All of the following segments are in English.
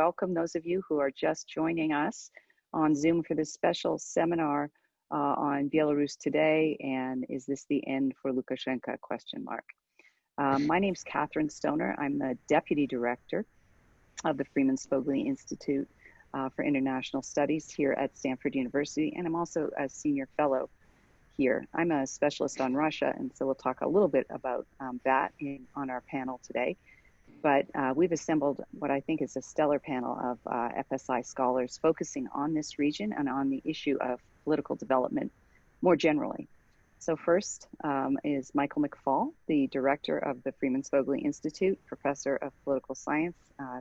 welcome those of you who are just joining us on Zoom for this special seminar on Belarus today, and is this the end for Lukashenko, ? My name's Catherine Stoner. I'm the Deputy Director of the Freeman Spogli Institute for International Studies here at Stanford University, and I'm also a Senior Fellow here. I'm a specialist on Russia, and so we'll talk a little bit about that on our panel today. But we've assembled what I think is a stellar panel of FSI scholars focusing on this region and on the issue of political development more generally. So first is Michael McFaul, the director of the Freeman Spogli Institute, professor of political science,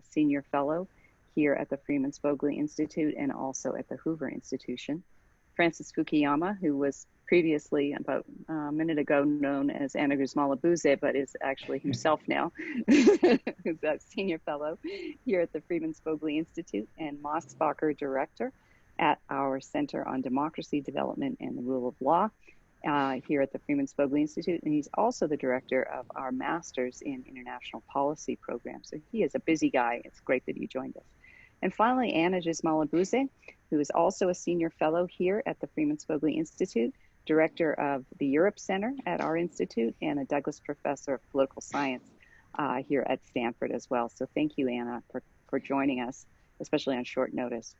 senior fellow here at the Freeman Spogli Institute and also at the Hoover Institution. Francis Fukuyama, who was previously, about a minute ago, known as Anna Guzmala-Buze, but is actually himself now, who's a senior fellow here at the Freeman Spogli Institute, and Moss Bacher, director at our Center on Democracy, Development, and the Rule of Law here at the Freeman Spogli Institute. And he's also the director of our Masters in International Policy program. So he is a busy guy. It's great that you joined us. And finally, Anna Guzmala-Buze, who is also a senior fellow here at the Freeman Spogli Institute, director of the Europe Center at our institute, and a Douglas Professor of Political Science here at Stanford as well. So thank you, Anna, for joining us, especially on short notice.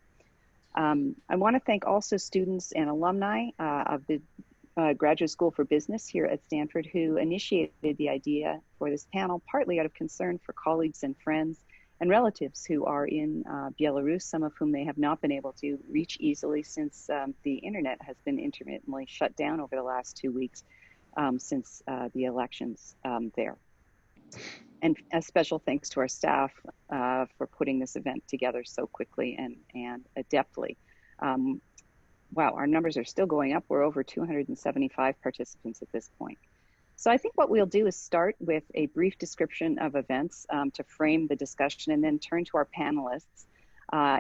I want to thank also students and alumni of the Graduate School for Business here at Stanford who initiated the idea for this panel, partly out of concern for colleagues and friends and relatives who are in Belarus, some of whom they have not been able to reach easily since the internet has been intermittently shut down over the last 2 weeks since the elections there. And a special thanks to our staff for putting this event together so quickly and adeptly. Wow, our numbers are still going up. We're over 275 participants at this point. So I think what we'll do is start with a brief description of events to frame the discussion, and then turn to our panelists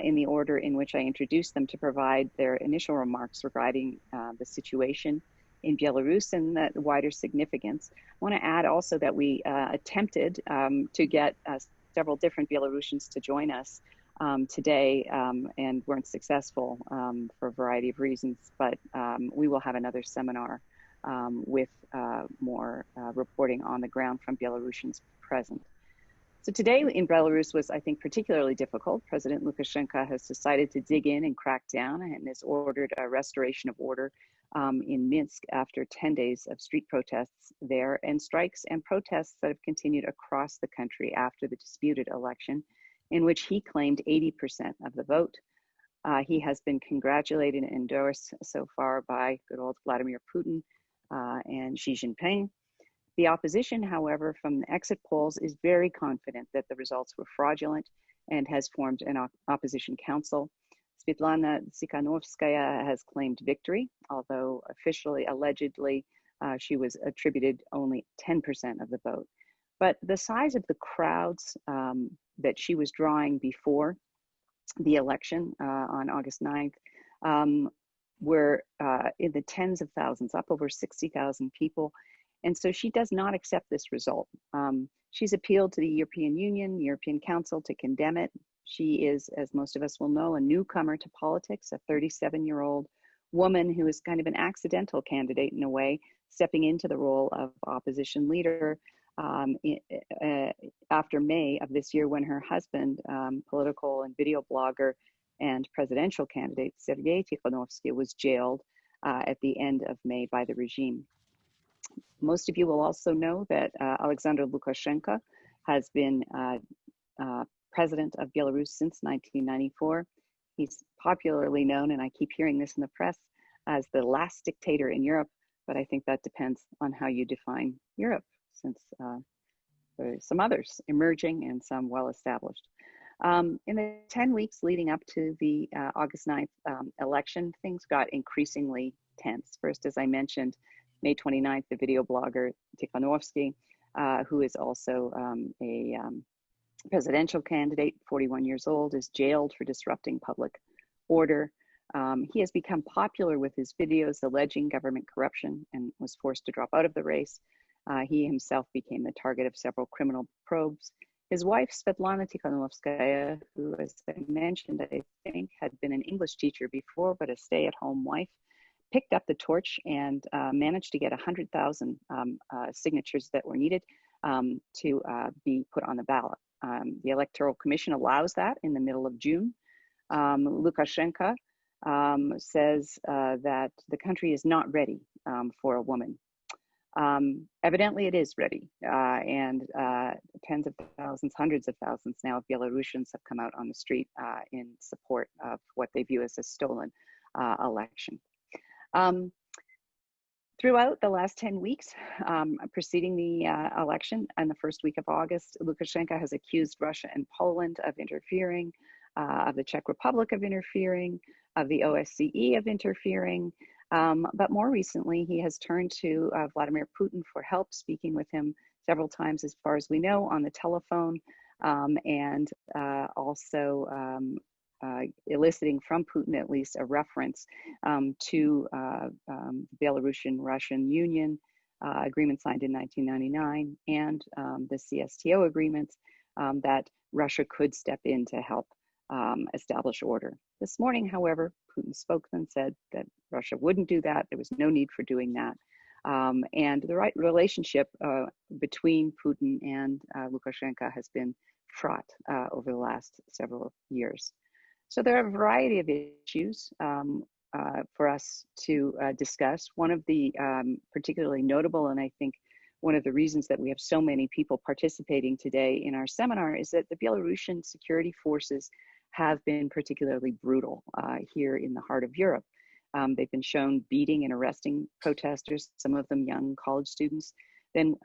in the order in which I introduced them to provide their initial remarks regarding the situation in Belarus and the wider significance. I want to add also that we attempted to get several different Belarusians to join us today and weren't successful for a variety of reasons, but we will have another seminar with more reporting on the ground from Belarusians present. So today in Belarus was, I think, particularly difficult. President Lukashenko has decided to dig in and crack down and has ordered a restoration of order in Minsk after 10 days of street protests there, and strikes and protests that have continued across the country after the disputed election, in which he claimed 80% of the vote. He has been congratulated and endorsed so far by good old Vladimir Putin and Xi Jinping. The opposition, however, from the exit polls is very confident that the results were fraudulent and has formed an opposition council. Svetlana Tsikhanovskaya has claimed victory, although officially, allegedly, she was attributed only 10% of the vote. But the size of the crowds that she was drawing before the election on August 9th were in the tens of thousands, up over 60,000 people. And so she does not accept this result. She's appealed to the European Union, European Council to condemn it. She is, as most of us will know, a newcomer to politics, a 37-year-old woman who is kind of an accidental candidate in a way, stepping into the role of opposition leader after May of this year, when her husband, political and video blogger and presidential candidate Sergei Tikhanovsky, was jailed at the end of May by the regime. Most of you will also know that Alexander Lukashenko has been president of Belarus since 1994. He's popularly known, and I keep hearing this in the press, as the last dictator in Europe, but I think that depends on how you define Europe, since there are some others emerging and some well-established. In the 10 weeks leading up to the August 9th election, things got increasingly tense. First, as I mentioned, May 29th, the video blogger Tikhanovsky, who is also a presidential candidate, 41 years old, is jailed for disrupting public order. He has become popular with his videos alleging government corruption and was forced to drop out of the race. He himself became the target of several criminal probes. His wife, Svetlana Tikhanovskaya, who, as I mentioned, I think had been an English teacher before, but a stay-at-home wife, picked up the torch and managed to get 100,000 signatures that were needed to be put on the ballot. The Electoral Commission allows that in the middle of June. Lukashenko says that the country is not ready for a woman. Evidently, it is ready, and tens of thousands, hundreds of thousands now of Belarusians have come out on the street in support of what they view as a stolen election. Throughout the last 10 weeks preceding the election and the first week of August, Lukashenko has accused Russia and Poland of interfering, of the Czech Republic of interfering, of the OSCE of interfering. But more recently, he has turned to Vladimir Putin for help, speaking with him several times, as far as we know, on the telephone, and also eliciting from Putin at least a reference to the Belarusian-Russian Union agreement signed in 1999 and the CSTO agreements that Russia could step in to help establish order. This morning, however, Putin's spokesman said that Russia wouldn't do that. There was no need for doing that. And the right relationship between Putin and Lukashenko has been fraught over the last several years. So there are a variety of issues for us to discuss. One of the particularly notable, and I think one of the reasons that we have so many people participating today in our seminar, is that the Belarusian security forces have been particularly brutal here in the heart of Europe. They've been shown beating and arresting protesters, some of them young college students, then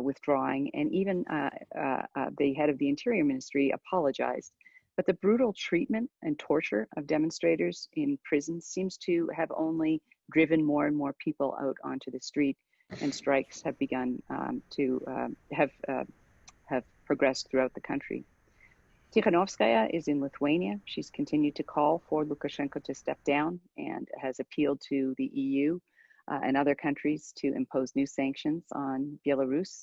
withdrawing, and even the head of the Interior Ministry apologized. But the brutal treatment and torture of demonstrators in prisons seems to have only driven more and more people out onto the street, and strikes have begun to have progressed throughout the country. Tikhanovskaya is in Lithuania. She's continued to call for Lukashenko to step down and has appealed to the EU and other countries to impose new sanctions on Belarus.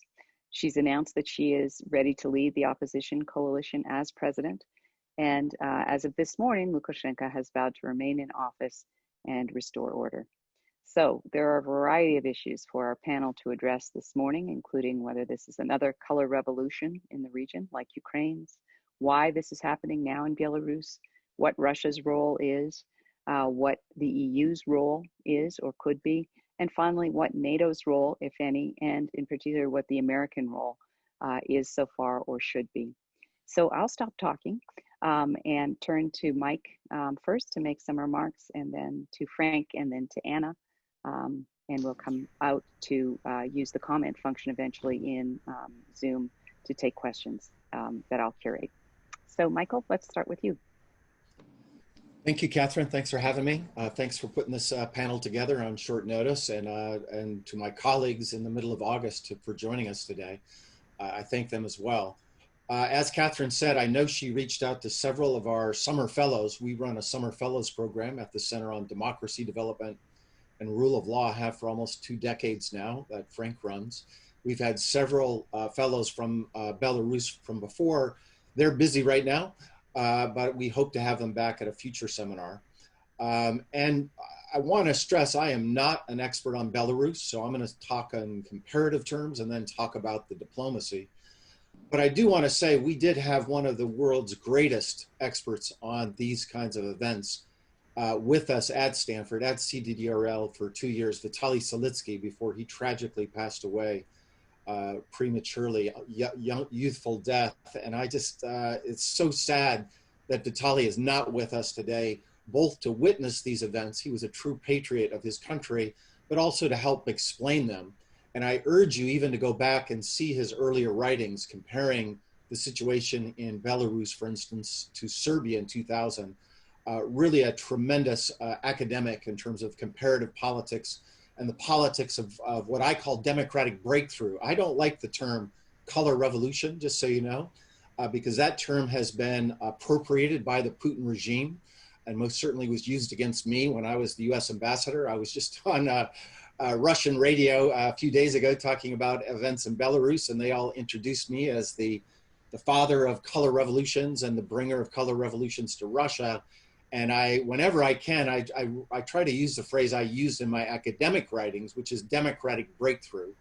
She's announced that she is ready to lead the opposition coalition as president. And as of this morning, Lukashenko has vowed to remain in office and restore order. So there are a variety of issues for our panel to address this morning, including whether this is another color revolution in the region like Ukraine's, why this is happening now in Belarus, what Russia's role is, what the EU's role is or could be, and finally, what NATO's role, if any, and in particular, what the American role is so far or should be. So I'll stop talking and turn to Mike first to make some remarks, and then to Frank, and then to Anna. And we'll come out to use the comment function eventually in Zoom to take questions that I'll curate. So Michael, let's start with you. Thank you, Catherine. Thanks for having me. Thanks for putting this panel together on short notice, and to my colleagues in the middle of August for joining us today. I thank them as well. As Catherine said, I know she reached out to several of our summer fellows. We run a summer fellows program at the Center on Democracy Development and Rule of Law, have for almost 2 decades now, that Frank runs. We've had several fellows from Belarus from before. They're busy right now, but we hope to have them back at a future seminar. And I want to stress, I am not an expert on Belarus, so I'm going to talk in comparative terms and then talk about the diplomacy. But I do want to say we did have one of the world's greatest experts on these kinds of events with us at Stanford, at CDDRL for 2 years, Vitaly Salitsky, before he tragically passed away prematurely, youthful death. And I just, it's so sad that Vitaly is not with us today, both to witness these events. He was a true patriot of his country, but also to help explain them. And I urge you even to go back and see his earlier writings comparing the situation in Belarus, for instance, to Serbia in 2000. Really a tremendous academic in terms of comparative politics and the politics of what I call democratic breakthrough. I don't like the term color revolution, just so you know, because that term has been appropriated by the Putin regime and most certainly was used against me when I was the US ambassador. I was just on Russian radio a few days ago talking about events in Belarus, and they all introduced me as the the father of color revolutions and the bringer of color revolutions to Russia. And whenever I can, I try to use the phrase I used in my academic writings, which is democratic breakthrough.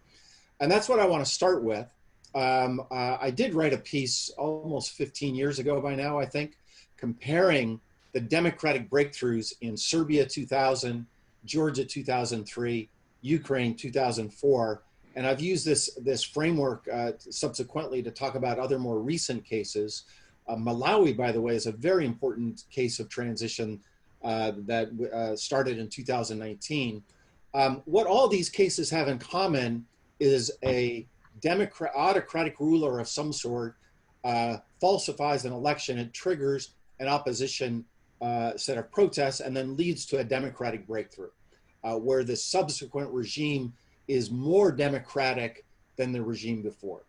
And that's what I want to start with. I did write a piece almost 15 years ago by now, I think, comparing the democratic breakthroughs in Serbia 2000, Georgia 2003, Ukraine 2004. And I've used this framework subsequently to talk about other more recent cases. Malawi, by the way, is a very important case of transition that started in 2019. What all these cases have in common is a autocratic ruler of some sort falsifies an election. It triggers an opposition set of protests and then leads to a democratic breakthrough, where the subsequent regime is more democratic than the regime before.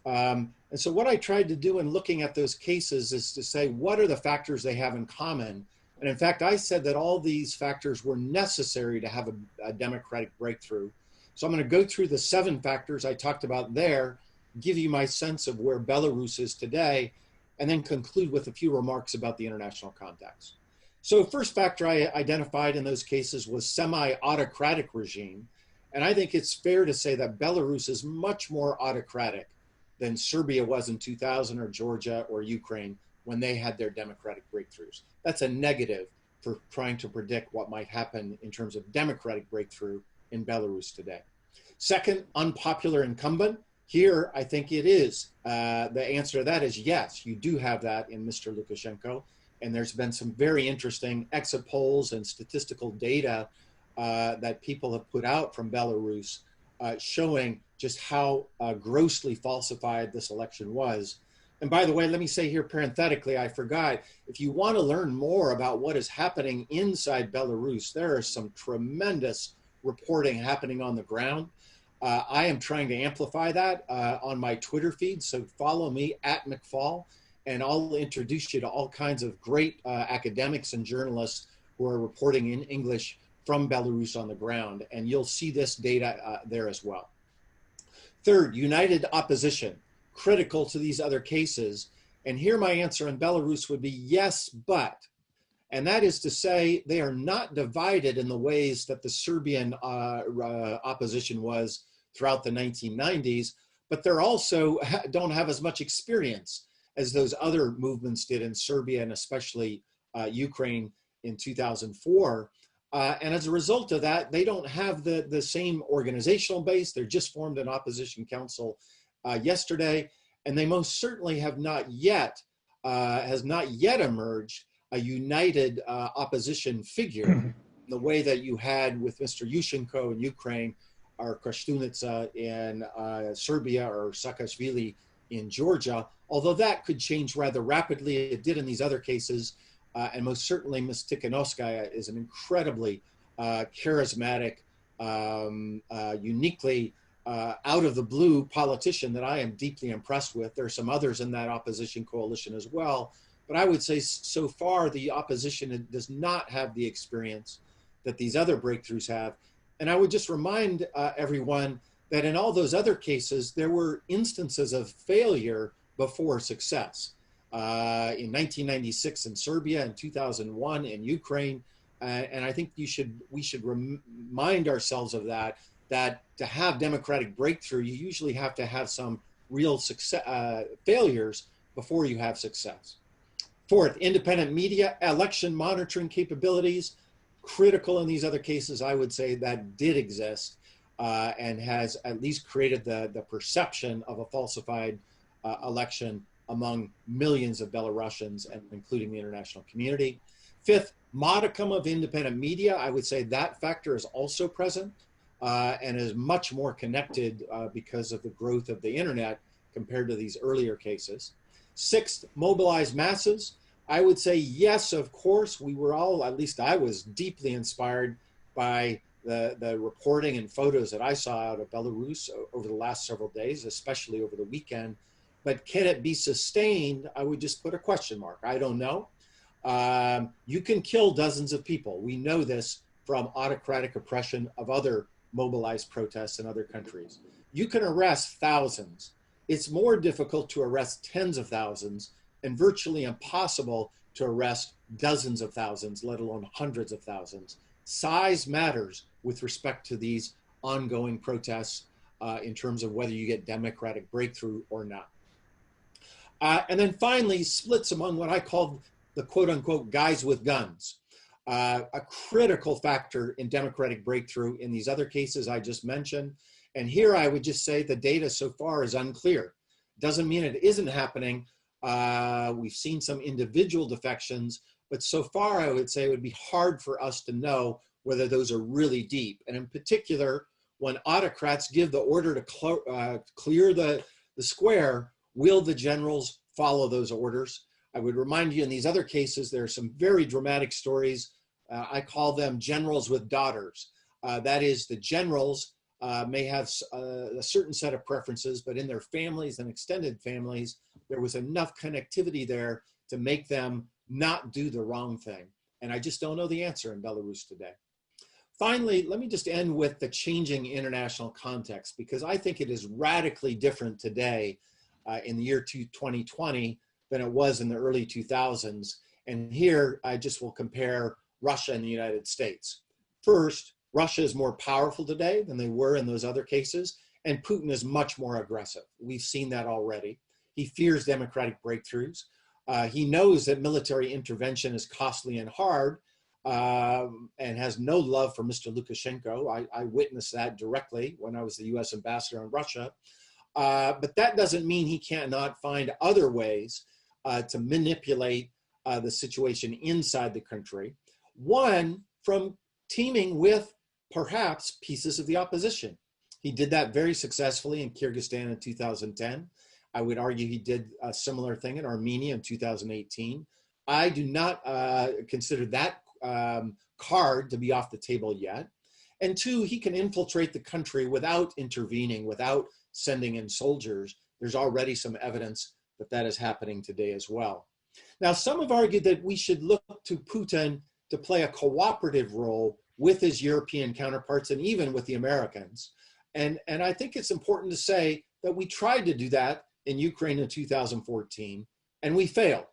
And so what I tried to do in looking at those cases is to say, what are the factors they have in common? And in fact, I said that all these factors were necessary to have a democratic breakthrough. So I'm going to go through the 7 factors I talked about there, give you my sense of where Belarus is today, and then conclude with a few remarks about the international context. So first factor I identified in those cases was semi-autocratic regime. And I think it's fair to say that Belarus is much more autocratic than Serbia was in 2000 or Georgia or Ukraine when they had their democratic breakthroughs. That's a negative for trying to predict what might happen in terms of democratic breakthrough in Belarus today. Second, unpopular incumbent. Here, I think it is. The answer to that is yes, you do have that in Mr. Lukashenko. And there's been some very interesting exit polls and statistical data that people have put out from Belarus showing just how grossly falsified this election was. And by the way, let me say here parenthetically, I forgot, if you want to learn more about what is happening inside Belarus, there is some tremendous reporting happening on the ground. I am trying to amplify that on my Twitter feed, so follow me at McFall, and I'll introduce you to all kinds of great academics and journalists who are reporting in English from Belarus on the ground, and you'll see this data there as well. Third, united opposition, critical to these other cases. And here my answer in Belarus would be yes, but. And that is to say, they are not divided in the ways that the Serbian opposition was throughout the 1990s, but they're also don't have as much experience as those other movements did in Serbia and especially Ukraine in 2004. And as a result of that, they don't have the same organizational base. They're just formed an opposition council yesterday, and they most certainly have not yet, has not yet emerged a united opposition figure in the way that you had with Mr. Yushchenko in Ukraine, or Kostunica in Serbia, or Saakashvili in Georgia, although that could change rather rapidly. It did in these other cases. And most certainly Ms. Tikhanovskaya is an incredibly charismatic, uniquely out of the blue politician that I am deeply impressed with. There are some others in that opposition coalition as well. But I would say so far the opposition does not have the experience that these other breakthroughs have. And I would just remind everyone that in all those other cases, there were instances of failure before success. In 1996 in Serbia, in 2001 in Ukraine, and I think we should remind ourselves of that to have democratic breakthrough, you usually have to have some real success, failures before you have success. Fourth, independent media, election monitoring capabilities, critical in these other cases. I would say that did exist and has at least created the perception of a falsified election among millions of Belarusians, and including the international community. Fifth, modicum of independent media. I would say that factor is also present and is much more connected because of the growth of the internet compared to these earlier cases. Sixth, mobilized masses. I would say yes, of course. We were all, at least I was, deeply inspired by the reporting and photos that I saw out of Belarus over the last several days, especially over the weekend. But can it be sustained? I would just put a question mark. I don't know. You can kill dozens of people. We know this from autocratic oppression of other mobilized protests in other countries. You can arrest thousands. it's more difficult to arrest tens of thousands and virtually impossible to arrest dozens of thousands, let alone hundreds of thousands. Size matters with respect to these ongoing protests in terms of whether you get democratic breakthrough or not. And then finally, splits among what I call the quote unquote guys with guns. A critical factor in democratic breakthrough in these other cases I just mentioned. And here I would just say the data so far is unclear. Doesn't mean it isn't happening. We've seen some individual defections, but so far I would say it would be hard for us to know whether those are really deep. And in particular, when autocrats give the order to clear the square, will the generals follow those orders? I would remind you in these other cases, there are some very dramatic stories. I call them generals with daughters. That is, the generals may have a certain set of preferences, but in their families and extended families, there was enough connectivity there to make them not do the wrong thing. And I just don't know the answer in Belarus today. Finally, let me just end with the changing international context, because I think it is radically different today in the year 2020 than it was in the early 2000s. And here I just will compare Russia and the United States. First, Russia is more powerful today than they were in those other cases, and Putin is much more aggressive. We've seen that already. He fears democratic breakthroughs. He knows that military intervention is costly and hard, and has no love for Mr. Lukashenko. I witnessed that directly when I was the US ambassador in Russia. But that doesn't mean he cannot find other ways to manipulate the situation inside the country. One, from teaming with perhaps pieces of the opposition. He did that very successfully in Kyrgyzstan in 2010. I would argue he did a similar thing in Armenia in 2018. I do not consider that card to be off the table yet. And two, he can infiltrate the country without intervening, without sending in soldiers. There's already some evidence that that is happening today as well. Now, some have argued that we should look to Putin to play a cooperative role with his European counterparts and even with the Americans. And I think it's important to say that we tried to do that in Ukraine in 2014, and we failed.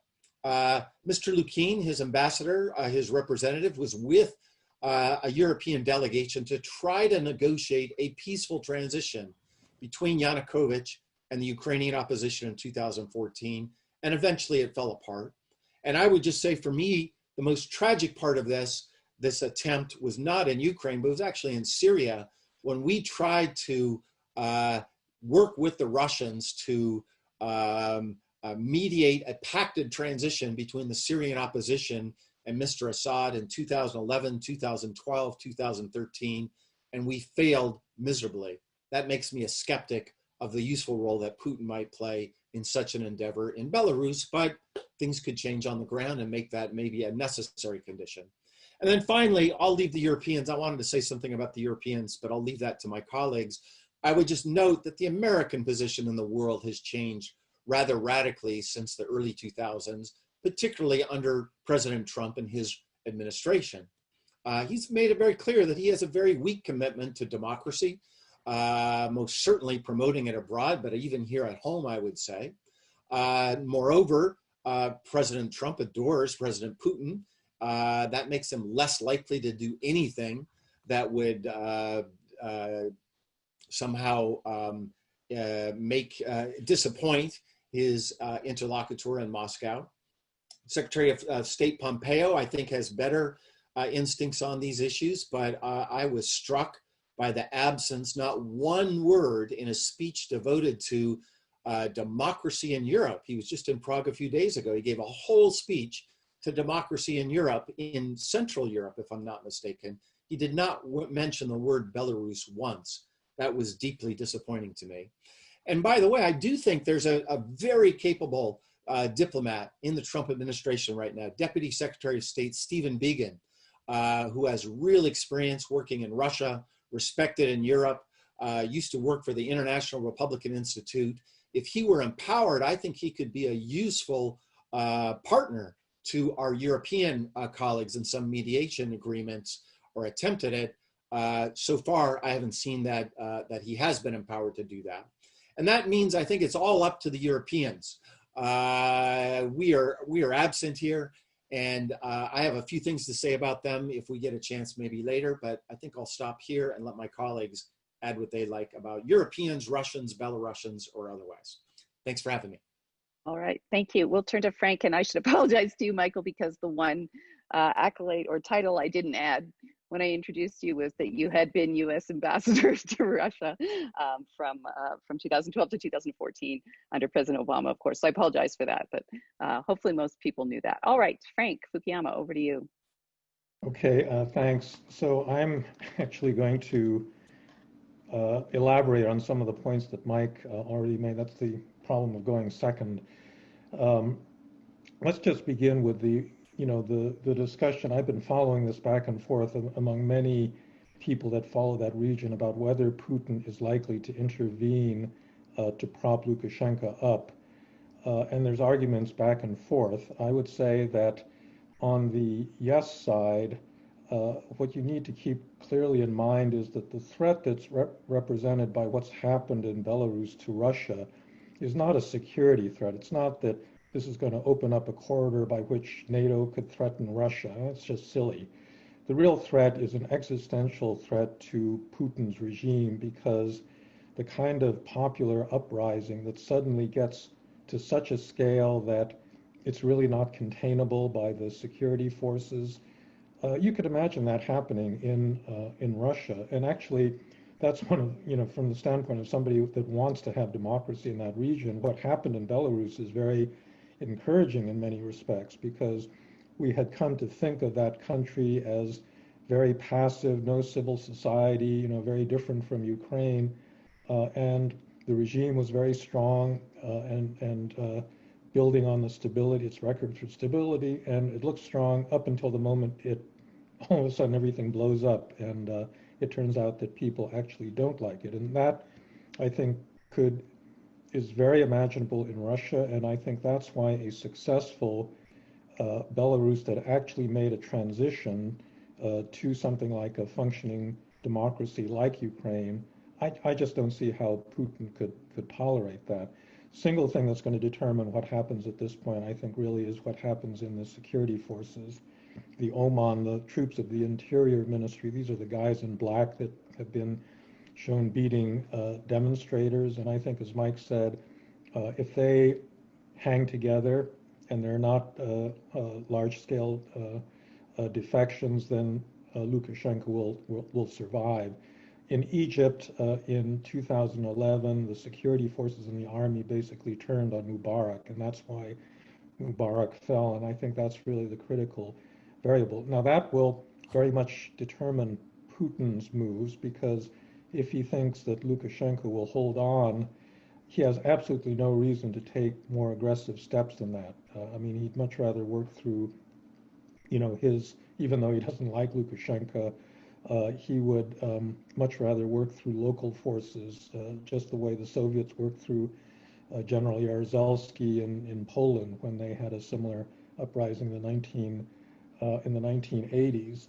Mr. Lukin, his ambassador, his representative, was with a European delegation to try to negotiate a peaceful transition between Yanukovych and the Ukrainian opposition in 2014, and eventually it fell apart. And I would just say, for me, the most tragic part of this attempt was not in Ukraine, but it was actually in Syria, when we tried to work with the Russians to mediate a pacted transition between the Syrian opposition and Mr. Assad in 2011, 2012, 2013, and we failed miserably. That makes me a skeptic of the useful role that Putin might play in such an endeavor in Belarus, but things could change on the ground and make that maybe a necessary condition. And then finally, I'll leave the Europeans. I wanted to say something about the Europeans, but I'll leave that to my colleagues. I would just note that the American position in the world has changed rather radically since the early 2000s, particularly under President Trump and his administration. He's made it very clear that he has a very weak commitment to democracy, most certainly promoting it abroad, but even here at home, I would say. Moreover, President Trump adores President Putin. That makes him less likely to do anything that would somehow disappoint his interlocutor in Moscow. Secretary of State Pompeo, I think, has better instincts on these issues, but I was struck by the absence, not one word in a speech devoted to democracy in Europe. He was just in Prague a few days ago. He gave a whole speech to democracy in Europe, in Central Europe, if I'm not mistaken. He did not mention the word Belarus once. That was deeply disappointing to me. And by the way, I do think there's a very capable diplomat in the Trump administration right now, Deputy Secretary of State Stephen Biegun, who has real experience working in Russia, respected in Europe, used to work for the International Republican Institute. If he were empowered, I think he could be a useful partner to our European colleagues in some mediation agreements, or attempted it. So far, I haven't seen that he has been empowered to do that. And that means I think it's all up to the Europeans. We are absent here, and I have a few things to say about them if we get a chance maybe later, but I think I'll stop here and let my colleagues add what they like about Europeans, Russians, Belarusians, or otherwise. Thanks for having me. All right, thank you. We'll turn to Frank, and I should apologize to you, Michael, because the one accolade or title I didn't add when I introduced you was that you had been U.S. ambassadors to Russia from 2012 to 2014 under President Obama, of course. So I apologize for that, but hopefully most people knew that. All right, Frank Fukuyama, over to you. Okay, thanks. So I'm actually going to elaborate on some of the points that Mike already made. That's the problem of going second. Let's just begin with the discussion. I've been following this back and forth among many people that follow that region about whether Putin is likely to intervene to prop Lukashenko up. And there's arguments back and forth. I would say that on the yes side, what you need to keep clearly in mind is that the threat that's represented by what's happened in Belarus to Russia is not a security threat. It's not that this is going to open up a corridor by which NATO could threaten Russia. That's just silly. The real threat is an existential threat to Putin's regime, because the kind of popular uprising that suddenly gets to such a scale that it's really not containable by the security forces. You could imagine that happening in Russia. And actually, that's one of, from the standpoint of somebody that wants to have democracy in that region, what happened in Belarus is very encouraging in many respects, because we had come to think of that country as very passive, no civil society, very different from Ukraine. And the regime was very strong and building on the stability, its record for stability, and it looked strong up until the moment all of a sudden everything blows up, and it turns out that people actually don't like it. And that, I think, is very imaginable in Russia, and I think that's why a successful Belarus that actually made a transition to something like a functioning democracy like Ukraine, I just don't see how Putin could tolerate that. Single thing that's going to determine what happens at this point, I think, really is what happens in the security forces. The OMON, the troops of the Interior Ministry, these are the guys in black that have been shown beating demonstrators. And I think, as Mike said, if they hang together and they're not large-scale defections, then Lukashenko will survive. In Egypt, in 2011, the security forces and the army basically turned on Mubarak, and that's why Mubarak fell. And I think that's really the critical variable. Now, that will very much determine Putin's moves, because if he thinks that Lukashenko will hold on, he has absolutely no reason to take more aggressive steps than that. I mean, he'd much rather work through, even though he doesn't like Lukashenko, he would much rather work through local forces, just the way the Soviets worked through General Jaruzelski in Poland when they had a similar uprising in the 1980s.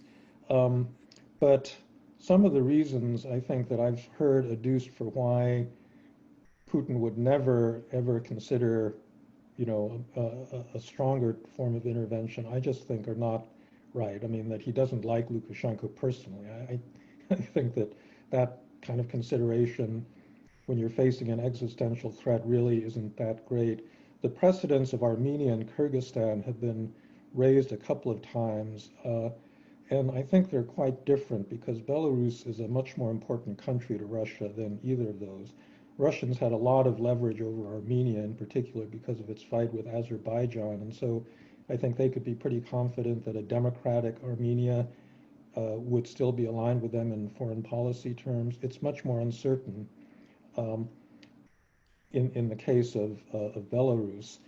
But some of the reasons I think that I've heard adduced for why Putin would never ever consider, a stronger form of intervention, I just think are not right. I mean, that he doesn't like Lukashenko personally. I think that kind of consideration when you're facing an existential threat really isn't that great. The precedents of Armenia and Kyrgyzstan have been raised a couple of times, and I think they're quite different, because Belarus is a much more important country to Russia than either of those. Russians had a lot of leverage over Armenia in particular because of its fight with Azerbaijan, and so I think they could be pretty confident that a democratic Armenia would still be aligned with them in foreign policy terms. It's much more uncertain in the case of Belarus.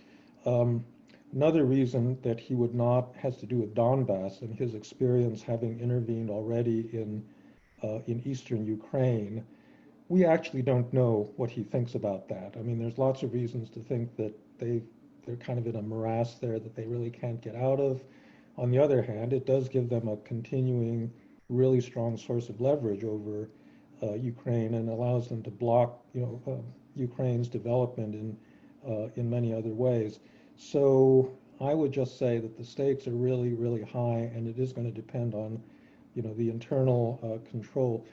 Another reason that he would not has to do with Donbass and his experience having intervened already in eastern Ukraine. We actually don't know what he thinks about that. I mean, there's lots of reasons to think that they're kind of in a morass there that they really can't get out of. On the other hand, it does give them a continuing, really strong source of leverage over Ukraine, and allows them to block, Ukraine's development in many other ways. So I would just say that the stakes are really, really high, and it is going to depend on, the internal control.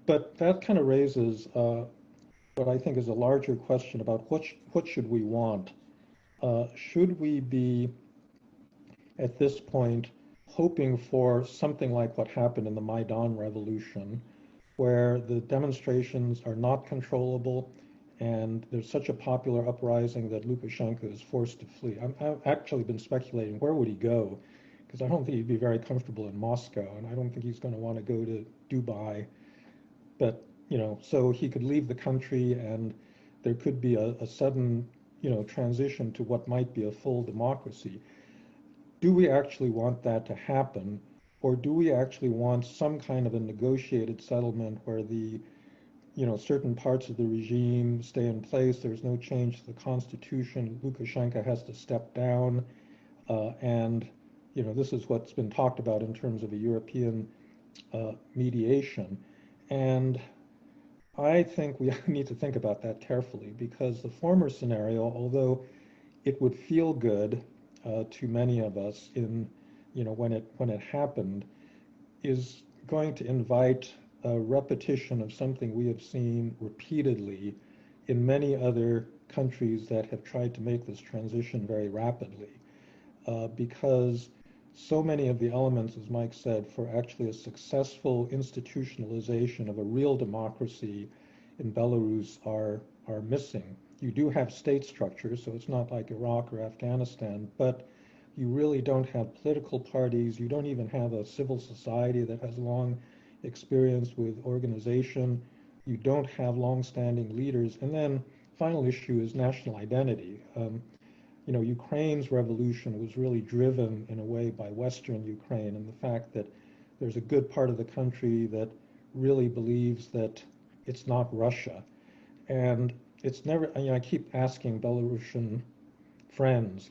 But that kind of raises what I think is a larger question about what should we want? Should we be at this point hoping for something like what happened in the Maidan revolution, where the demonstrations are not controllable and there's such a popular uprising that Lukashenko is forced to flee? I've actually been speculating, where would he go? Because I don't think he'd be very comfortable in Moscow, and I don't think he's going to want to go to Dubai. But, so he could leave the country and there could be a sudden, transition to what might be a full democracy. Do we actually want that to happen? Or do we actually want some kind of a negotiated settlement where the, certain parts of the regime stay in place, there's no change to the constitution, Lukashenko has to step down, and, this is what's been talked about in terms of a European mediation. And I think we need to think about that carefully, because the former scenario, although it would feel good to many of us when it happened, is going to invite a repetition of something we have seen repeatedly in many other countries that have tried to make this transition very rapidly, because so many of the elements, as Mike said, for actually a successful institutionalization of a real democracy in Belarus are missing. You do have state structures, so it's not like Iraq or Afghanistan, but you really don't have political parties. You don't even have a civil society that has long experience with organization. You don't have long-standing leaders. And then final issue is national identity. Ukraine's revolution was really driven in a way by Western Ukraine, and the fact that there's a good part of the country that really believes that it's not Russia. And it's never, I keep asking Belarusian friends,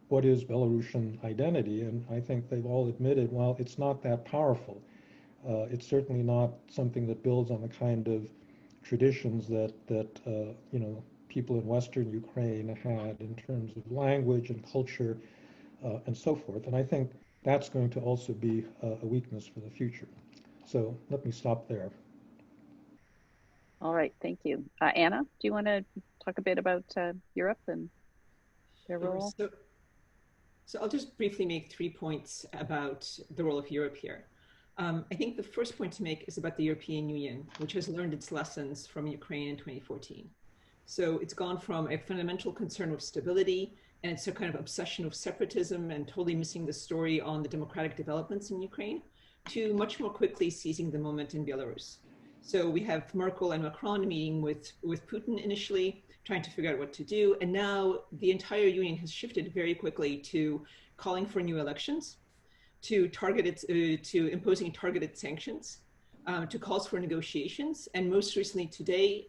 what is Belarusian identity? And I think they've all admitted, well, it's not that powerful. It's certainly not something that builds on the kind of traditions that people in Western Ukraine had in terms of language and culture and so forth. And I think that's going to also be a weakness for the future. So let me stop there. All right, thank you. Anna, do you want to talk a bit about Europe and their role? So I'll just briefly make 3 points about the role of Europe here. I think the first point to make is about the European Union, which has learned its lessons from Ukraine in 2014. So it's gone from a fundamental concern with stability and it's a kind of obsession with separatism and totally missing the story on the democratic developments in Ukraine, to much more quickly seizing the moment in Belarus. So we have Merkel and Macron meeting with Putin initially, trying to figure out what to do. And now the entire union has shifted very quickly to calling for new elections, to imposing targeted sanctions, to calls for negotiations, and most recently today,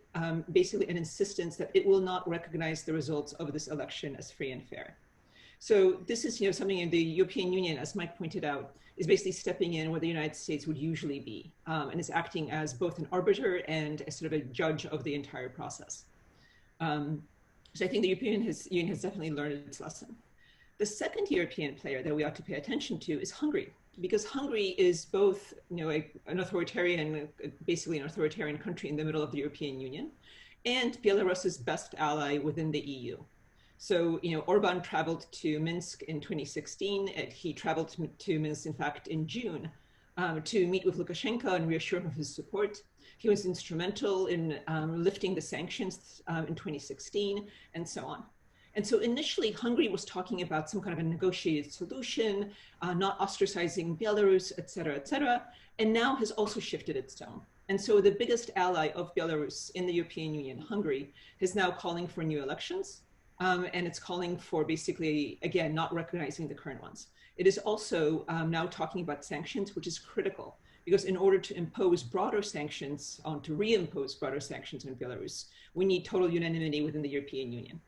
basically an insistence that it will not recognize the results of this election as free and fair. So this is something in the European Union, as Mike pointed out, is basically stepping in where the United States would usually be, and is acting as both an arbiter and a sort of a judge of the entire process. So I think the European Union has definitely learned its lesson. The second European player that we ought to pay attention to is Hungary, because Hungary is both an authoritarian, basically an authoritarian country in the middle of the European Union, and Belarus's best ally within the EU. So, Orban traveled to Minsk in 2016. He traveled to Minsk, in fact, in June to meet with Lukashenko and reassure him of his support. He was instrumental in lifting the sanctions in 2016, and so on. And so initially, Hungary was talking about some kind of a negotiated solution, not ostracizing Belarus, et cetera, and now has also shifted its tone. And so the biggest ally of Belarus in the European Union, Hungary, is now calling for new elections. And it's calling for basically, again, not recognizing the current ones. It is also now talking about sanctions, which is critical, because in order to impose broader sanctions, to reimpose broader sanctions on Belarus, we need total unanimity within the European Union.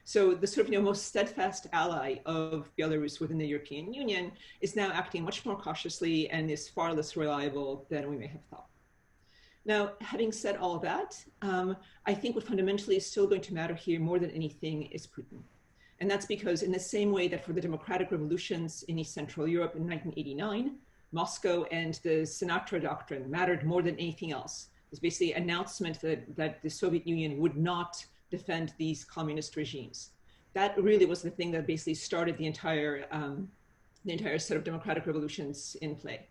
So the sort of most steadfast ally of Belarus within the European Union is now acting much more cautiously and is far less reliable than we may have thought. Now, having said all that, I think what fundamentally is still going to matter here more than anything is Putin. And that's because in the same way that for the democratic revolutions in East Central Europe in 1989, Moscow and the Sinatra Doctrine mattered more than anything else. It's basically an announcement that the Soviet Union would not defend these communist regimes. That really was the thing that basically started the entire set of democratic revolutions in play.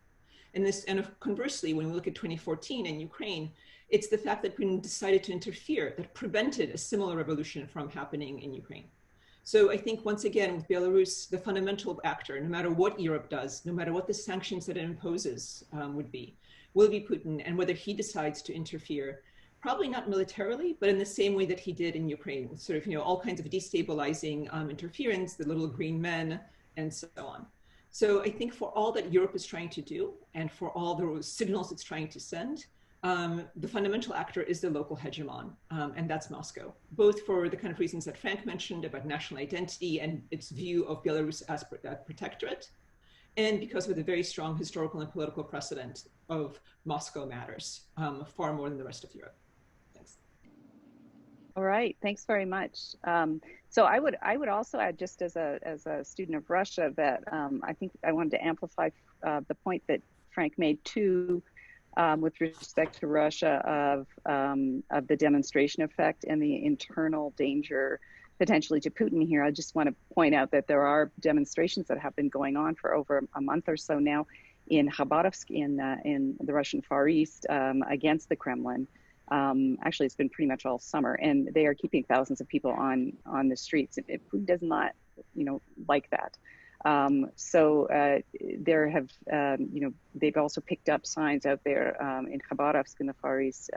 And conversely, when we look at 2014 in Ukraine, it's the fact that Putin decided to interfere that prevented a similar revolution from happening in Ukraine. So I think, once again, with Belarus, the fundamental actor, no matter what Europe does, no matter what the sanctions that it imposes will be Putin, and whether he decides to interfere, probably not militarily, but in the same way that he did in Ukraine, sort of, all kinds of destabilizing interference, the little green men, and so on. So I think for all that Europe is trying to do, and for all the signals it's trying to send, the fundamental actor is the local hegemon, and that's Moscow, both for the kind of reasons that Frank mentioned about national identity and its view of Belarus as a protectorate, and because of the very strong historical and political precedent of Moscow matters far more than the rest of Europe. Thanks. All right, thanks very much. So I would also add, just as a student of Russia, that I think I wanted to amplify the point that Frank made too, with respect to Russia of the demonstration effect and the internal danger potentially to Putin here. I just want to point out that there are demonstrations that have been going on for over a month or so now in Khabarovsk, in the Russian Far East, against the Kremlin. Actually, it's been pretty much all summer, and they are keeping thousands of people on the streets. Putin does not, like that. So there have, they've also picked up signs out there in Khabarovsk in the Far East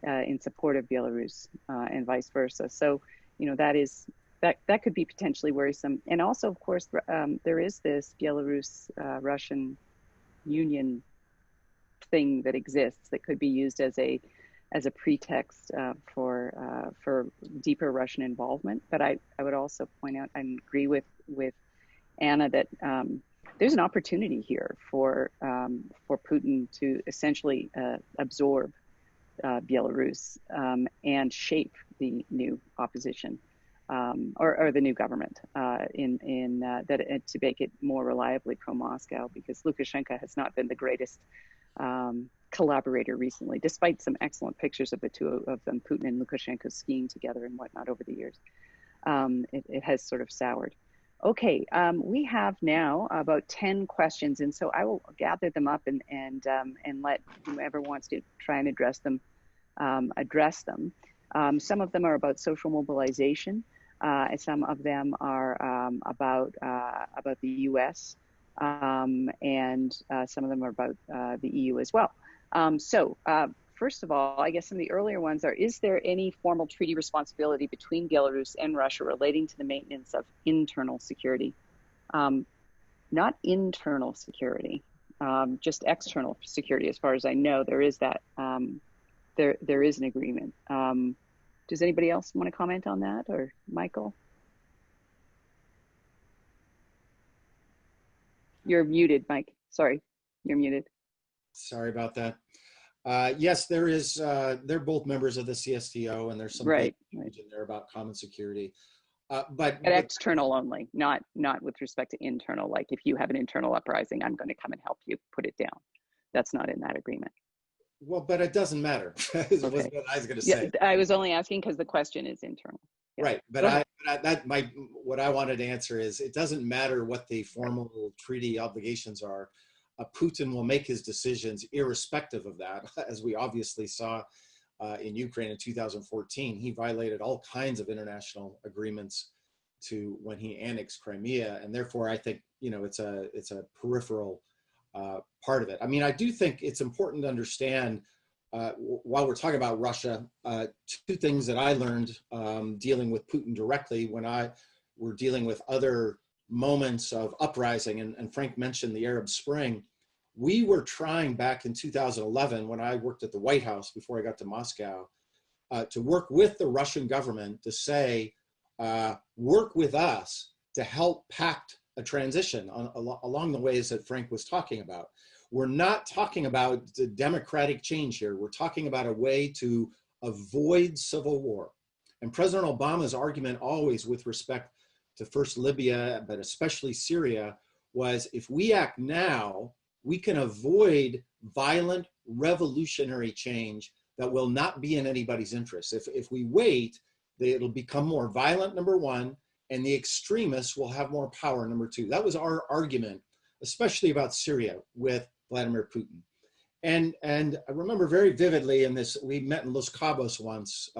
in support of Belarus and vice versa. So, that could be potentially worrisome. And also, of course, there is this Belarus-Russian Union thing that exists that could be used as a pretext for deeper Russian involvement. But I would also point out and agree with Anna that there's an opportunity here for Putin to essentially absorb Belarus and shape the new opposition or the new government to make it more reliably pro-Moscow, because Lukashenko has not been the greatest collaborator recently, despite some excellent pictures of the two of them, Putin and Lukashenko, skiing together and whatnot over the years. It has sort of soured. Okay, we have now about 10 questions, and so I will gather them up and let whoever wants to try and address them. Some of them are about social mobilization. Some of them are about the U.S. And some of them are about the EU as well. First of all, I guess some of the earlier ones are, is there any formal treaty responsibility between Belarus and Russia relating to the maintenance of internal security? Not internal security, just external security. As far as I know, there is that, there is an agreement. Does anybody else want to comment on that, or Michael? You're muted, Mike. Sorry, you're muted. Sorry about that. Yes, there is. They're both members of the CSTO, and there's some right in there about common security. But external only, not with respect to internal. Like if you have an internal uprising, I'm going to come and help you put it down. That's not in that agreement. Well, but it doesn't matter. Is what I was going to say. Yeah, I was only asking because the question is internal. Yeah. Right, but what I wanted to answer is, it doesn't matter what the formal treaty obligations are. Putin will make his decisions irrespective of that, as we obviously saw in Ukraine in 2014. He violated all kinds of international agreements when he annexed Crimea, and therefore I think it's a peripheral part of it. I mean, I do think it's important to understand, while we're talking about Russia, two things that I learned dealing with Putin directly when I were dealing with other moments of uprising, and Frank mentioned the Arab Spring. We were trying back in 2011, when I worked at the White House before I got to Moscow, to work with the Russian government to say, work with us to help pact a transition along the ways that Frank was talking about. We're not talking about the democratic change here. We're talking about a way to avoid civil war. And President Obama's argument always with respect to first Libya, but especially Syria, was if we act now, we can avoid violent revolutionary change that will not be in anybody's interest. If we wait, it'll become more violent, number one, and the extremists will have more power, number two. That was our argument, especially about Syria with Vladimir Putin. And I remember very vividly in this, we met in Los Cabos once,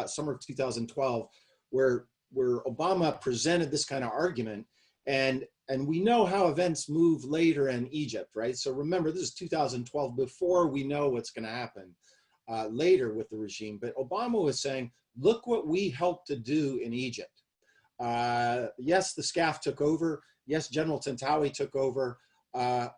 summer of 2012, where Obama presented this kind of argument. And we know how events move later in Egypt, right? So remember, this is 2012, before we know what's going to happen later with the regime. But Obama was saying, look what we helped to do in Egypt. Yes, the SCAF took over. Yes, General Tantawi took over.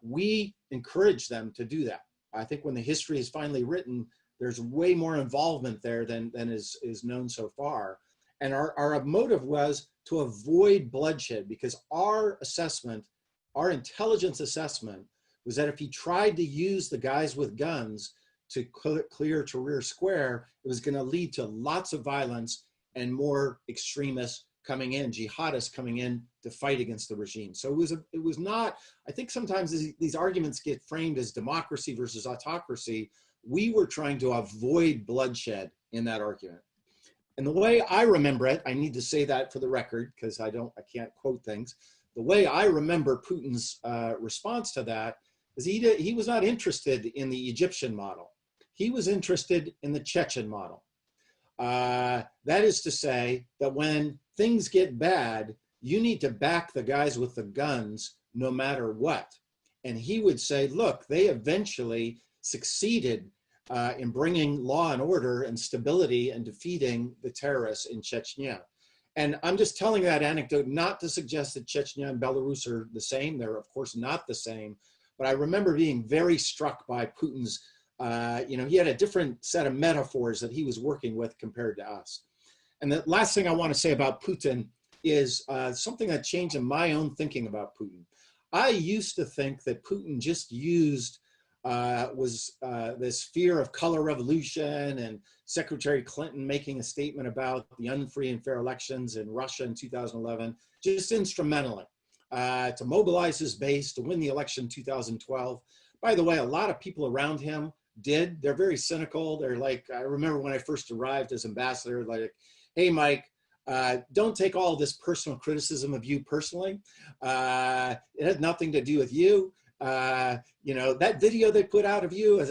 We encouraged them to do that. I think when the history is finally written, there's way more involvement there than is known so far. And our motive was to avoid bloodshed, because our assessment, our intelligence assessment, was that if he tried to use the guys with guns to clear Tahrir Square, it was going to lead to lots of violence and more extremists coming in, jihadists coming in to fight against the regime. So it was not, I think sometimes these arguments get framed as democracy versus autocracy. We were trying to avoid bloodshed in that argument. And the way I remember it, I need to say that for the record, because I can't quote things. The way I remember Putin's response to that is he was not interested in the Egyptian model. He was interested in the Chechen model. That is to say that when things get bad, you need to back the guys with the guns no matter what. And he would say, look, they eventually succeeded in bringing law and order and stability and defeating the terrorists in Chechnya. And I'm just telling that anecdote not to suggest that Chechnya and Belarus are the same. They're of course not the same. But I remember being very struck by Putin's, he had a different set of metaphors that he was working with compared to us. And the last thing I want to say about Putin is something that changed in my own thinking about Putin. I used to think that Putin just used this fear of color revolution and Secretary Clinton making a statement about the unfree and fair elections in Russia in 2011, just instrumentally to mobilize his base to win the election in 2012. By the way, a lot of people around him did. They're very cynical. They're like, I remember when I first arrived as ambassador, like, hey, Mike, don't take all this personal criticism of you personally. It has nothing to do with you. That video they put out of you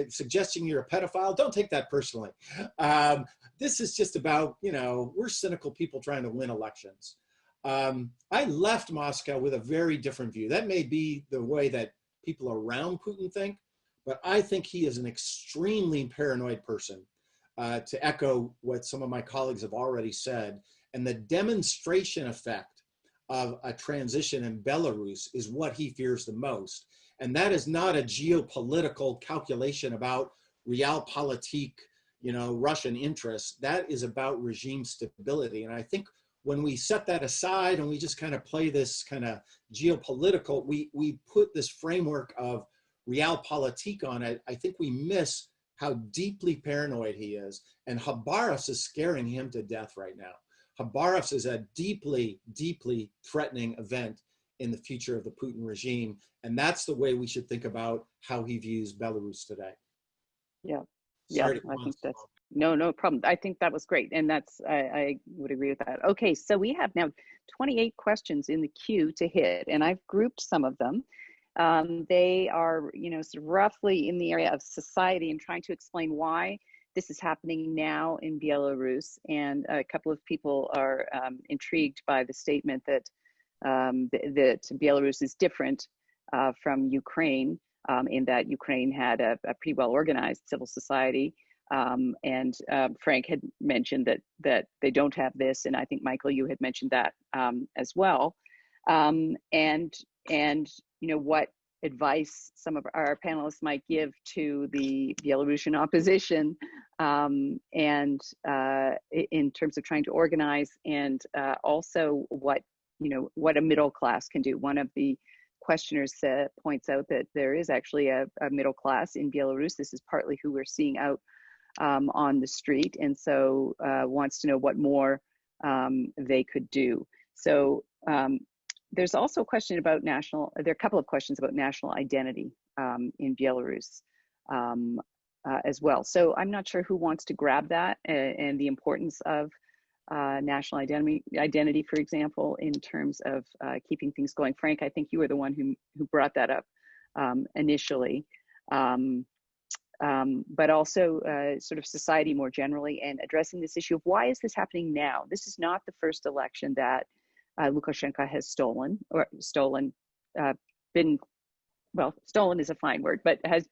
suggesting you're a pedophile, don't take that personally. This is just about, we're cynical people trying to win elections. I left Moscow with a very different view. That may be the way that people around Putin think, but I think he is an extremely paranoid person, to echo what some of my colleagues have already said. And the demonstration effect of a transition in Belarus is what he fears the most. And that is not a geopolitical calculation about realpolitik, Russian interests. That is about regime stability. And I think when we set that aside and we just kind of play this kind of geopolitical, we put this framework of realpolitik on it, I think we miss how deeply paranoid he is. And Khabarovsk is scaring him to death right now. Khabarovsk is a deeply, deeply threatening event in the future of the Putin regime. And that's the way we should think about how he views Belarus today. Yeah. Yeah, I think that's, no problem. I think that was great. And I would agree with that. Okay, so we have now 28 questions in the queue to hit, and I've grouped some of them. They are, sort of roughly in the area of society and trying to explain why this is happening now in Belarus. And a couple of people are intrigued by the statement that that Belarus is different from Ukraine, in that Ukraine had a pretty well organized civil society. And Frank had mentioned that they don't have this, and I think Michael, you had mentioned that as well. And what advice some of our panelists might give to the Belarusian opposition, and in terms of trying to organize, and also what what a middle class can do. One of the questioners points out that there is actually a middle class in Belarus. This is partly who we're seeing out on the street, and so wants to know what more they could do. So there's also a question about there are a couple of questions about national identity in Belarus as well. So I'm not sure who wants to grab that and the importance of national identity, for example, in terms of keeping things going. Frank, I think you were the one who brought that up initially, but also sort of society more generally, and addressing this issue of why is this happening now? This is not the first election that Lukashenko has stolen, stolen is a fine word, but has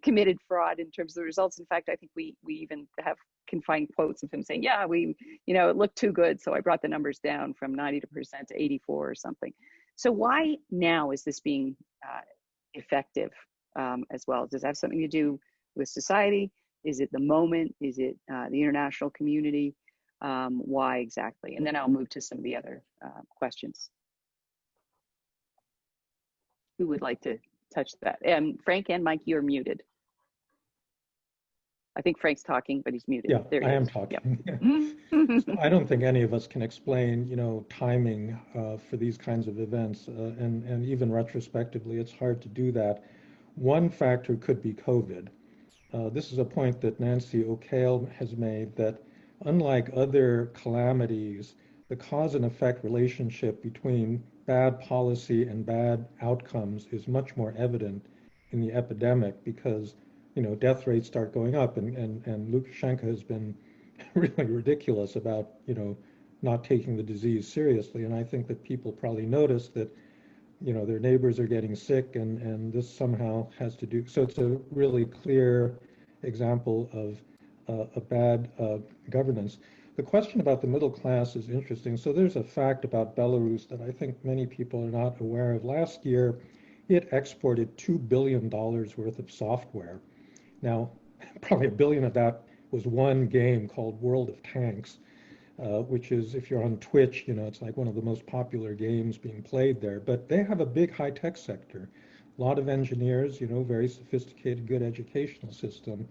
committed fraud in terms of the results. In fact, I think we even can find quotes of him saying, yeah, it looked too good, so I brought the numbers down from 90% to 84 or something. So why now is this being effective as well? Does that have something to do with society? Is it the moment? Is it the international community? Why exactly? And then I'll move to some of the other questions. Who would like to touch that? Frank and Mike, you're muted. I think Frank's talking, but he's muted. Yeah, there I am talking. Yep. So I don't think any of us can explain, timing for these kinds of events, and even retrospectively, it's hard to do that. One factor could be COVID. This is a point that Nancy O'Kale has made, that unlike other calamities, the cause and effect relationship between bad policy and bad outcomes is much more evident in the epidemic, because death rates start going up, and Lukashenko has been really ridiculous about not taking the disease seriously. And I think that people probably notice that their neighbors are getting sick, and this somehow has to do. So it's a really clear example of a bad governance. The question about the middle class is interesting. So there's a fact about Belarus that I think many people are not aware of. Last year, it exported $2 billion worth of software. Now, probably $1 billion of that was one game called World of Tanks, which is, if you're on Twitch, it's like one of the most popular games being played there. But they have a big high-tech sector, a lot of engineers, very sophisticated, good educational system.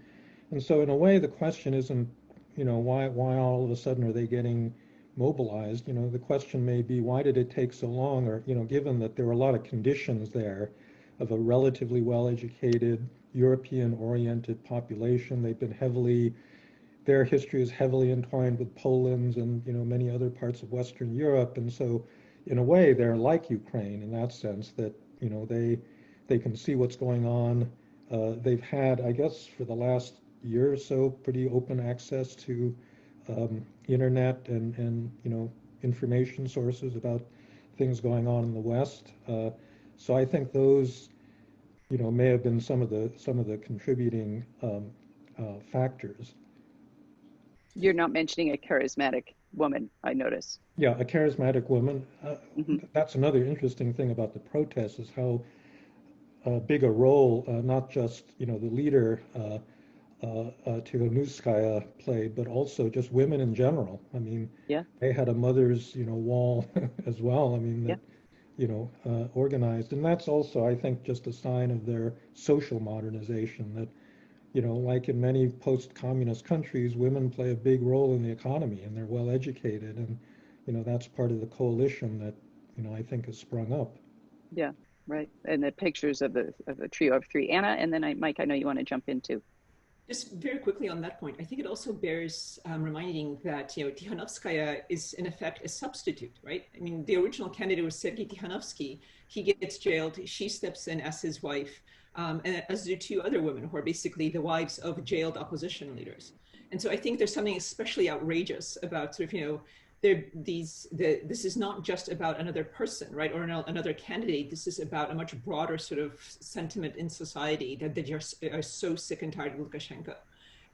And so in a way, the question isn't, why all of a sudden are they getting mobilized? The question may be, why did it take so long? Or, given that there were a lot of conditions there of a relatively well-educated, European-oriented population. They've been their history is heavily entwined with Poland's and, many other parts of Western Europe. And so in a way, they're like Ukraine in that sense, that, they can see what's going on. They've had, I guess, for the last year or so, pretty open access to internet and information sources about things going on in the West. So I think those may have been some of the contributing factors. You're not mentioning a charismatic woman, I notice. Yeah, a charismatic woman. That's another interesting thing about the protests, is how big a role not just the leader Tikhanovskaya played, but also just women in general. I mean, they had a mother's wall as well. I mean, that, organized, and that's also, I think, just a sign of their social modernization. That like in many post-communist countries, women play a big role in the economy, and they're well educated, and that's part of the coalition that I think has sprung up. Yeah, right. And the pictures of the trio of three. Anna, and then Mike, I know you want to jump in too. Just very quickly on that point, I think it also bears reminding that Tikhanovskaya is in effect a substitute, right? I mean, the original candidate was Sergei Tikhanovsky. He gets jailed. She steps in as his wife, and as do two other women who are basically the wives of jailed opposition leaders. And so I think there's something especially outrageous about sort of this is not just about another person, right, or another candidate. This is about a much broader sort of sentiment in society that they just are so sick and tired of Lukashenko.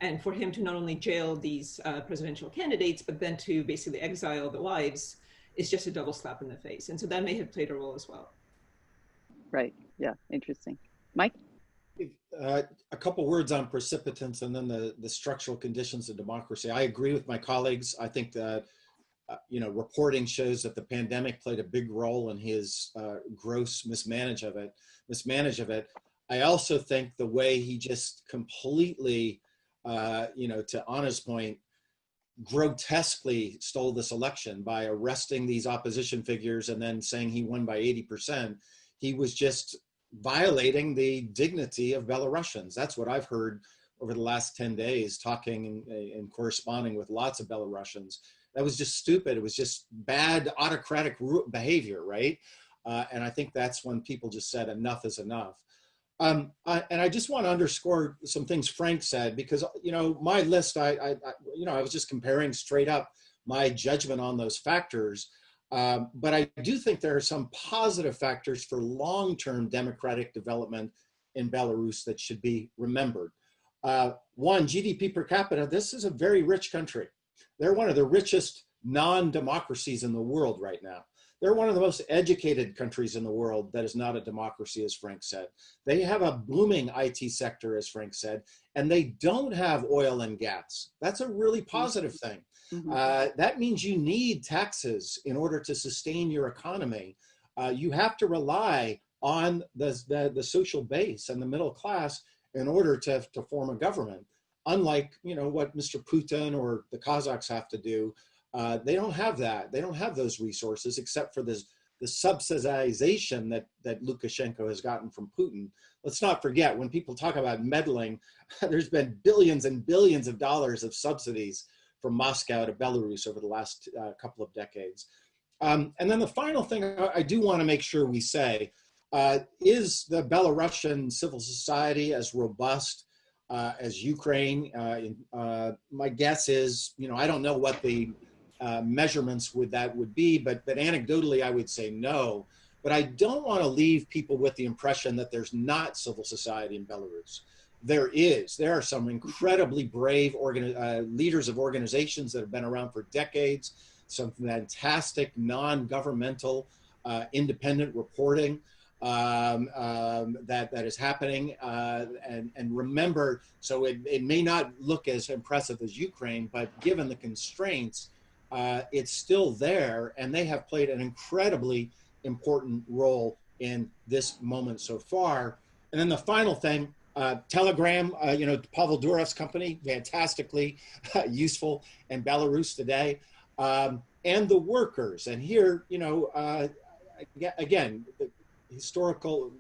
And for him to not only jail these presidential candidates, but then to basically exile the wives is just a double slap in the face. And so that may have played a role as well. Right. Yeah. Interesting. Mike? A couple words on precipitants and then the structural conditions of democracy. I agree with my colleagues. I think that reporting shows that the pandemic played a big role in his gross mismanage of it. I also think the way he just completely, to Anna's point, grotesquely stole this election by arresting these opposition figures and then saying he won by 80%. He was just violating the dignity of Belarusians. That's what I've heard over the last 10 days, talking and corresponding with lots of Belarusians. That was just stupid. It was just bad autocratic behavior, right? And I think that's when people just said enough is enough. And I just want to underscore some things Frank said, because, my list, I was just comparing straight up my judgment on those factors. But I do think there are some positive factors for long-term democratic development in Belarus that should be remembered. One, GDP per capita, this is a very rich country. They're one of the richest non-democracies in the world right now. They're one of the most educated countries in the world that is not a democracy, as Frank said. They have a booming IT sector, as Frank said, and they don't have oil and gas. That's a really positive thing. That means you need taxes in order to sustain your economy. You have to rely on the social base and the middle class in order to form a government. Unlike, what Mr. Putin or the Kazakhs have to do. They don't have that. They don't have those resources except for the subsidization that Lukashenko has gotten from Putin. Let's not forget, when people talk about meddling, there's been billions and billions of dollars of subsidies from Moscow to Belarus over the last couple of decades. And then the final thing I do want to make sure we say, is the Belarusian civil society as robust as Ukraine? My guess is, I don't know what the measurements would be, but anecdotally I would say no. But I don't want to leave people with the impression that there's not civil society in Belarus. There is. There are some incredibly brave leaders of organizations that have been around for decades, some fantastic non-governmental independent reporting that is happening. And remember, so it may not look as impressive as Ukraine, but given the constraints, it's still there, and they have played an incredibly important role in this moment so far. And then the final thing, Telegram, Pavel Durov's company, fantastically useful in Belarus today, and the workers. And here, again,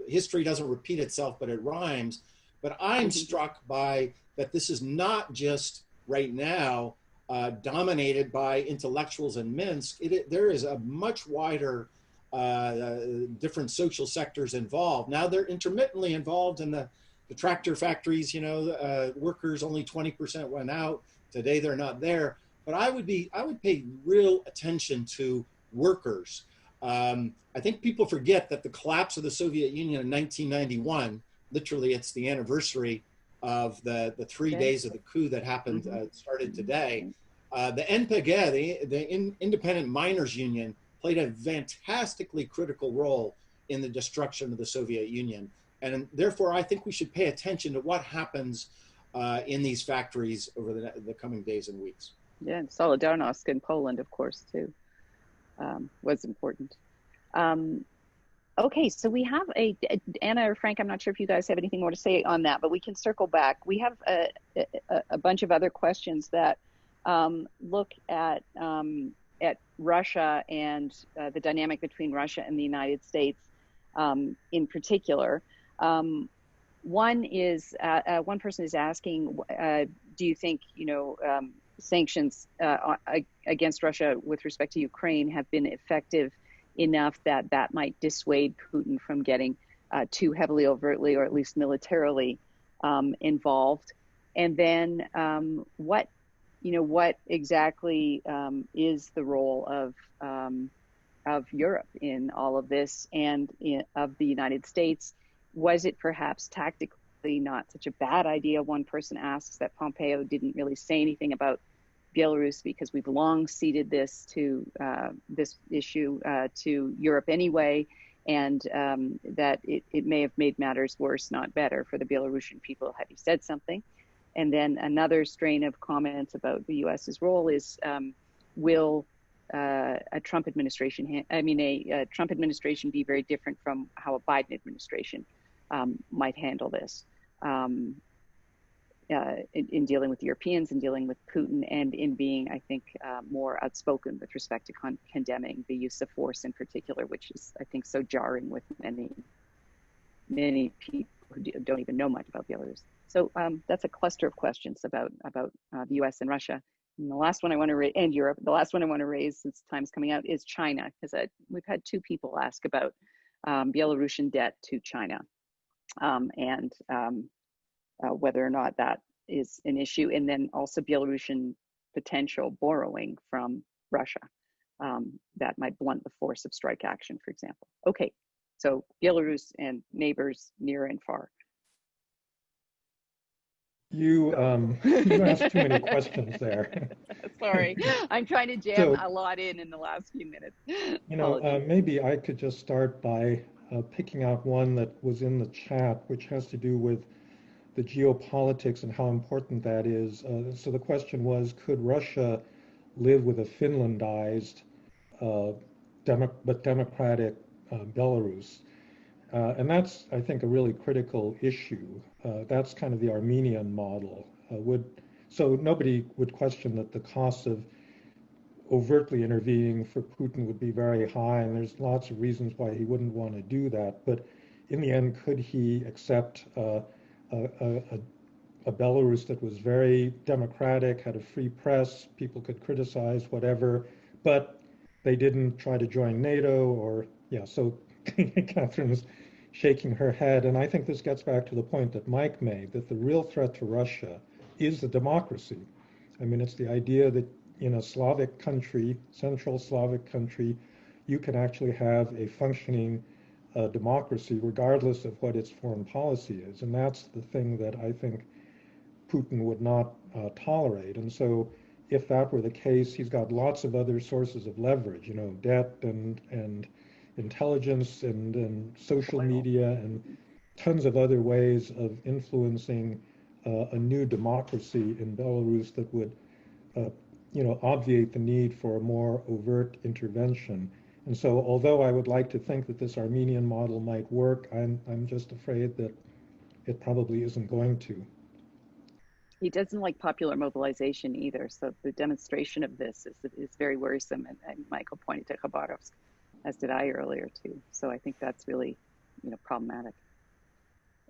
history doesn't repeat itself, but it rhymes. But I'm struck by that this is not just right now dominated by intellectuals in Minsk. There is a much wider, different social sectors involved. Now they're intermittently involved in the tractor factories, workers, only 20% went out. Today they're not there. But I would pay real attention to workers. I think people forget that the collapse of the Soviet Union in 1991, literally it's the anniversary of the 3 days of the coup that happened, started today. The NPG, the Independent Miners Union, played a fantastically critical role in the destruction of the Soviet Union. And therefore, I think we should pay attention to what happens in these factories over the coming days and weeks. Yeah, and Solidarnosc in Poland, of course, too, was important. Okay, so we have Anna or Frank, I'm not sure if you guys have anything more to say on that, but we can circle back. We have a bunch of other questions that look at Russia and the dynamic between Russia and the United States in particular. One person is asking, do you think, sanctions against Russia with respect to Ukraine have been effective enough that might dissuade Putin from getting too heavily, overtly, or at least militarily involved? And then what exactly is the role of Europe in all of this, and of the United States? Was it perhaps tactically not such a bad idea? One person asks that Pompeo didn't really say anything about Belarus because we've long ceded this issue to Europe anyway, and that it may have made matters worse, not better, for the Belarusian people had he said something. And then another strain of comments about the U.S.'s role is, will a Trump administration, a Trump administration be very different from how a Biden administration might handle this in dealing with Europeans and dealing with Putin, and in being, I think, more outspoken with respect to condemning the use of force in particular, which is, I think, so jarring with many people who don't even know much about Belarus. So that's a cluster of questions about the U.S. and Russia. And the last one I want to raise, and Europe, the last one I want to raise since time's coming out is China, because we've had two people ask about Belarusian debt to China and whether or not that is an issue, and then also Belarusian potential borrowing from Russia that might blunt the force of strike action, for example. Okay, so Belarus and neighbors near and far. You asked too many questions there. Sorry, I'm trying to jam a lot in the last few minutes. You know, maybe I could just start by picking out one that was in the chat, which has to do with the geopolitics and how important that is. So the question was, could Russia live with a Finlandized but democratic Belarus? And that's, I think, a really critical issue. That's kind of the Armenian model. So nobody would question that the cost of overtly intervening for Putin would be very high, and there's lots of reasons why he wouldn't want to do that. But in the end, could he accept a Belarus that was very democratic, had a free press, people could criticize whatever, but they didn't try to join NATO or, so Catherine's shaking her head. And I think this gets back to the point that Mike made, that the real threat to Russia is the democracy. I mean, it's the idea that in a Slavic country, Central Slavic country, you can actually have a functioning democracy regardless of what its foreign policy is. And that's the thing that I think Putin would not tolerate. And so if that were the case, he's got lots of other sources of leverage, debt and intelligence and social media and tons of other ways of influencing a new democracy in Belarus that would, obviate the need for a more overt intervention. And so, although I would like to think that this Armenian model might work, I'm just afraid that it probably isn't going to. He doesn't like popular mobilization either. So the demonstration of this is very worrisome. And Michael pointed to Khabarovsk, as did I earlier too. So I think that's really, problematic,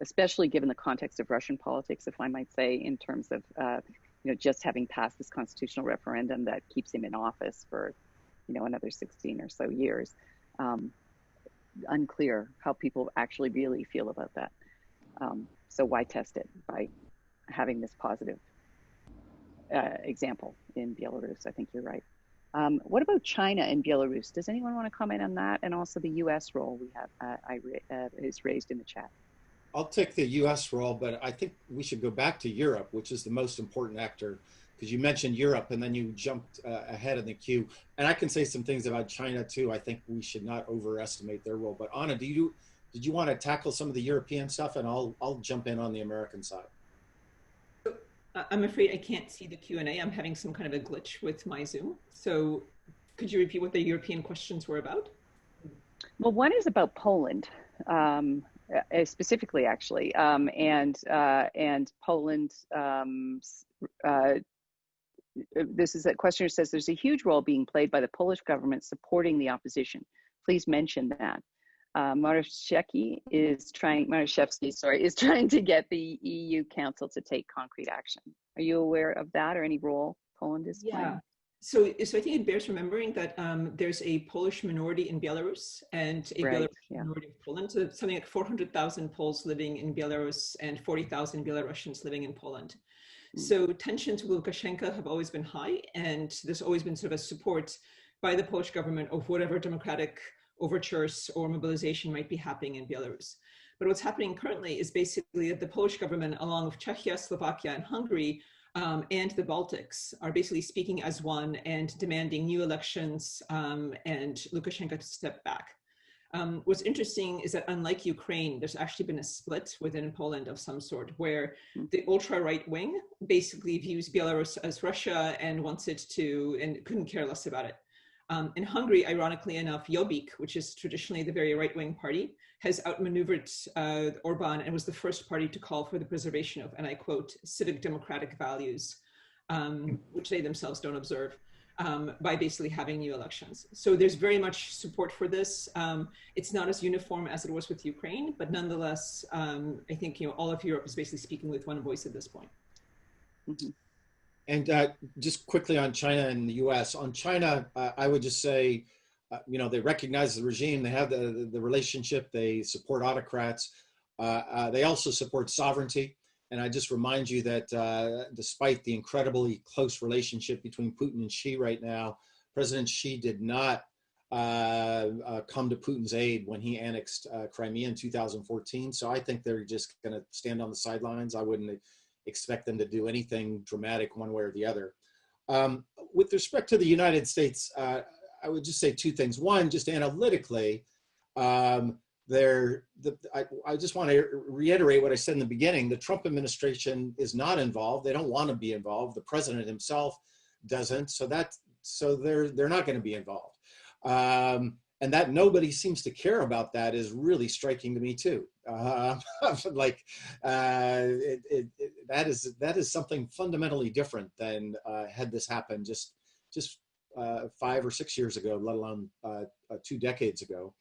especially given the context of Russian politics, if I might say, in terms of, just having passed this constitutional referendum that keeps him in office for, another 16 or so years. Unclear how people actually really feel about that. So why test it by having this positive example in Belarus? I think you're right. What about China and Belarus? Does anyone want to comment on that? And also the U.S. role we have is raised in the chat. I'll take the U.S. role, but I think we should go back to Europe, which is the most important actor, because you mentioned Europe and then you jumped ahead in the queue. And I can say some things about China too. I think we should not overestimate their role. But Anna, did you want to tackle some of the European stuff, and I'll jump in on the American side. I'm afraid I can't see the Q&A. I'm having some kind of a glitch with my Zoom. So could you repeat what the European questions were about? Well, one is about Poland. Specifically, actually, and Poland. This is a questioner says there's a huge role being played by the Polish government supporting the opposition. Please mention that. Marszewski is trying to get the EU Council to take concrete action. Are you aware of that or any role Poland is playing? So I think it bears remembering that there's a Polish minority in Belarus and a Belarusian minority in Poland. So something like 400,000 Poles living in Belarus and 40,000 Belarusians living in Poland. So tensions with Lukashenko have always been high, and there's always been sort of a support by the Polish government of whatever democratic overtures or mobilization might be happening in Belarus. But what's happening currently is basically that the Polish government, along with Czechia, Slovakia, and Hungary, and the Baltics are basically speaking as one and demanding new elections and Lukashenko to step back. What's interesting is that unlike Ukraine, there's actually been a split within Poland of some sort where the ultra-right wing basically views Belarus as Russia and wants it to, and couldn't care less about it. In Hungary, ironically enough, Jobbik, which is traditionally the very right-wing party, has outmaneuvered Orban and was the first party to call for the preservation of, and I quote, civic democratic values, which they themselves don't observe, by basically having new elections. So there's very much support for this. It's not as uniform as it was with Ukraine, but nonetheless, I think all of Europe is basically speaking with one voice at this point. Mm-hmm. And just quickly on China and the U.S. On China, I would just say, they recognize the regime, they have the relationship, they support autocrats, they also support sovereignty. And I just remind you that despite the incredibly close relationship between Putin and Xi right now, President Xi did not come to Putin's aid when he annexed Crimea in 2014. So I think they're just going to stand on the sidelines. I wouldn't expect them to do anything dramatic one way or the other. With respect to the United States, I would just say two things. One, just analytically, I just want to reiterate what I said in the beginning. The Trump administration is not involved. They don't want to be involved. The president himself doesn't. So they're not going to be involved. And that nobody seems to care about that is really striking to me too. That is something fundamentally different than had this happened just 5 or 6 years ago, let alone 2 decades ago.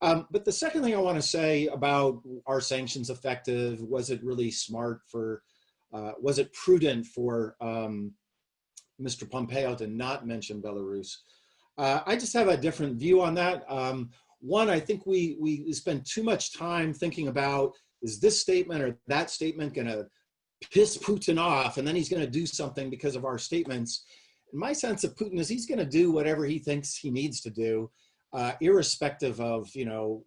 But the second thing I want to say about, are sanctions effective? Was it really smart was it prudent for Mr. Pompeo to not mention Belarus? I just have a different view on that. One, I think we spend too much time thinking about, is this statement or that statement going to piss Putin off, and then he's going to do something because of our statements. And my sense of Putin is he's going to do whatever he thinks he needs to do, irrespective of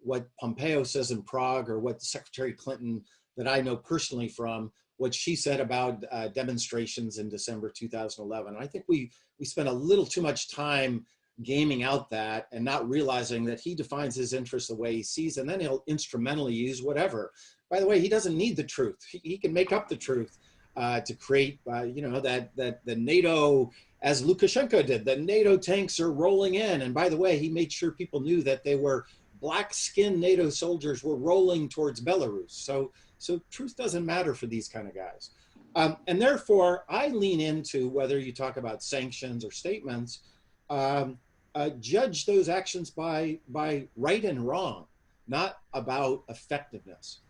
what Pompeo says in Prague or what Secretary Clinton, that I know personally from, what she said about demonstrations in December 2011. I think we spent a little too much time gaming out that and not realizing that he defines his interests the way he sees, and then he'll instrumentally use whatever. By the way, he doesn't need the truth. He can make up the truth to create, that the NATO, as Lukashenko did, the NATO tanks are rolling in. And by the way, he made sure people knew that they were black-skinned NATO soldiers were rolling towards Belarus. So truth doesn't matter for these kind of guys. And therefore, I lean into, whether you talk about sanctions or statements, judge those actions by right and wrong, not about effectiveness.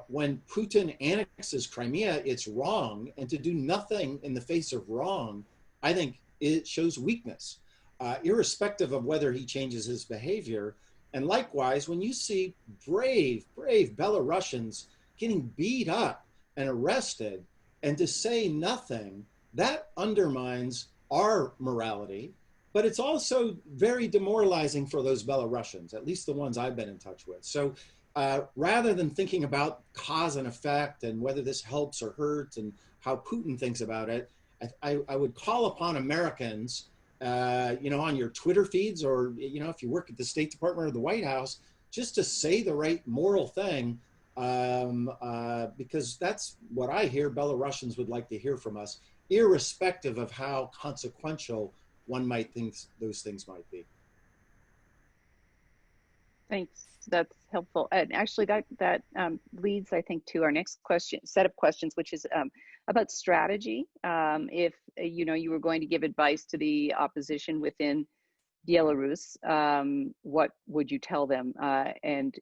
When Putin annexes Crimea, it's wrong, and to do nothing in the face of wrong, I think it shows weakness, irrespective of whether he changes his behavior. And likewise, when you see brave Belarusians getting beat up and arrested, and to say nothing, that undermines our morality. But it's also very demoralizing for those Belarusians, at least the ones I've been in touch with. So rather than thinking about cause and effect and whether this helps or hurts and how Putin thinks about it, I would call upon Americans, on your Twitter feeds, or, if you work at the State Department or the White House, just to say the right moral thing, because that's what I hear Belarusians would like to hear from us, irrespective of how consequential one might think those things might be. Thanks. That's helpful. And actually, that leads, I think, to our next set of questions, which is about strategy. If you were going to give advice to the opposition within Belarus, what would you tell them? And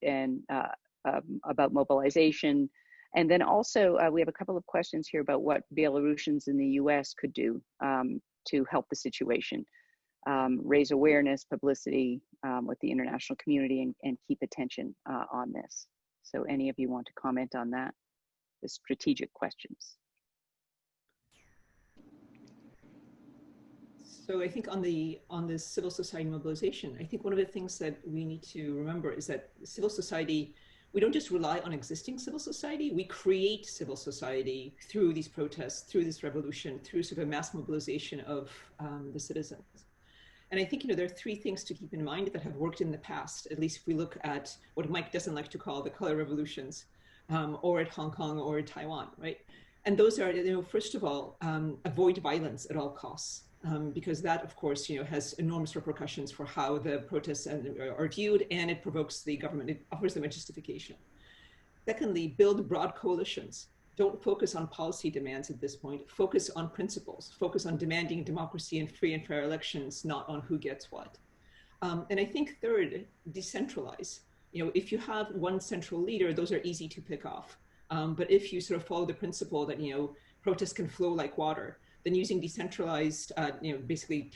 about mobilization, and then also we have a couple of questions here about what Belarusians in the U.S. could do to help the situation, raise awareness, publicity with the international community, and keep attention on this. So any of you want to comment on that, the strategic questions? So I think on the civil society mobilization, I think one of the things that we need to remember is that civil society, we don't just rely on existing civil society, we create civil society through these protests, through this revolution, through sort of mass mobilization of the citizens. And I think, there are 3 things to keep in mind that have worked in the past, at least if we look at what Mike doesn't like to call the color revolutions, or at Hong Kong or Taiwan, right? And those are, first of all, avoid violence at all costs. because that, of course, has enormous repercussions for how the protests are viewed, and it provokes the government. It offers them a justification. Secondly, build broad coalitions. Don't focus on policy demands at this point. Focus on principles. Focus on demanding democracy and free and fair elections, not on who gets what. And I think third, decentralize. If you have one central leader, those are easy to pick off. But if you sort of follow the principle that, protests can flow like water, then using decentralized, basically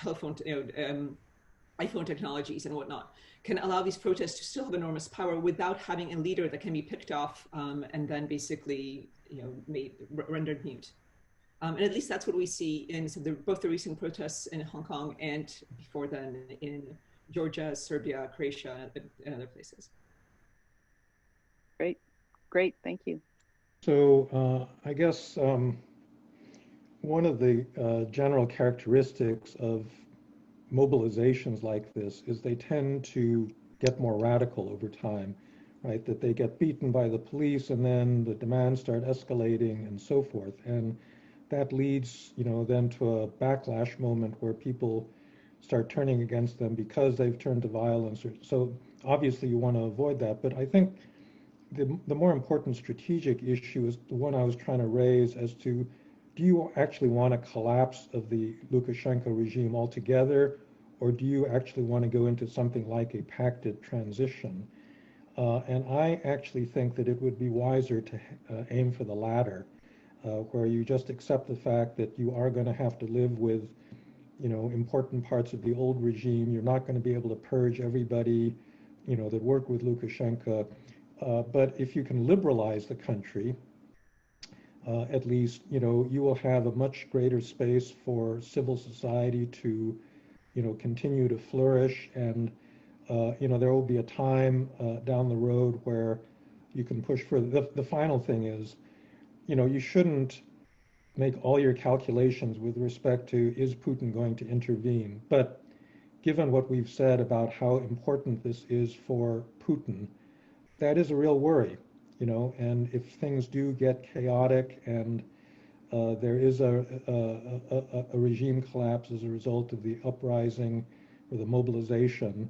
iPhone technologies and whatnot can allow these protests to still have enormous power without having a leader that can be picked off and then basically, rendered mute. And at least that's what we see in both the recent protests in Hong Kong and before then in Georgia, Serbia, Croatia, and other places. Great, thank you. So I guess one of the general characteristics of mobilizations like this is they tend to get more radical over time, right? That they get beaten by the police and then the demands start escalating and so forth. And that leads, then to a backlash moment where people start turning against them because they've turned to violence. So obviously you want to avoid that. But I think the more important strategic issue is the one I was trying to raise as to, do you actually want a collapse of the Lukashenko regime altogether, or do you actually want to go into something like a pacted transition? And I actually think that it would be wiser to aim for the latter, where you just accept the fact that you are going to have to live with, important parts of the old regime. You're not going to be able to purge everybody, that worked with Lukashenko. But if you can liberalize the country, at least, you will have a much greater space for civil society to, continue to flourish. And, there will be a time down the road where you can push further. The final thing is, you shouldn't make all your calculations with respect to, is Putin going to intervene? But given what we've said about how important this is for Putin, that is a real worry. And if things do get chaotic and there is a regime collapse as a result of the uprising or the mobilization,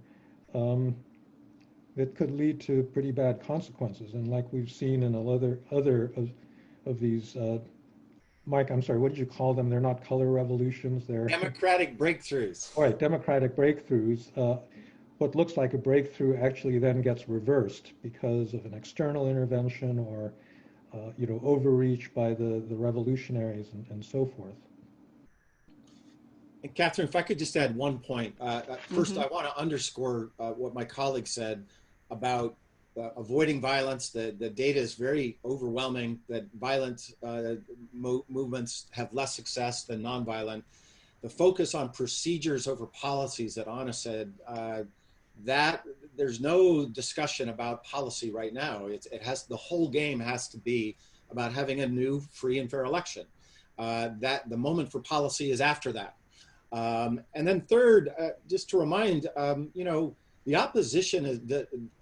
it could lead to pretty bad consequences. And like we've seen in other of these, Mike, I'm sorry, what did you call them? They're not color revolutions, they're democratic breakthroughs. Right, democratic breakthroughs. What looks like a breakthrough actually then gets reversed because of an external intervention or, overreach by the revolutionaries and so forth. And Catherine, if I could just add one point. First, I want to underscore what my colleague said about avoiding violence. The data is very overwhelming that violent movements have less success than nonviolent. The focus on procedures over policies that Anna said, that there's no discussion about policy right now. The whole game has to be about having a new free and fair election. That the moment for policy is after that. And then third, just to remind, the opposition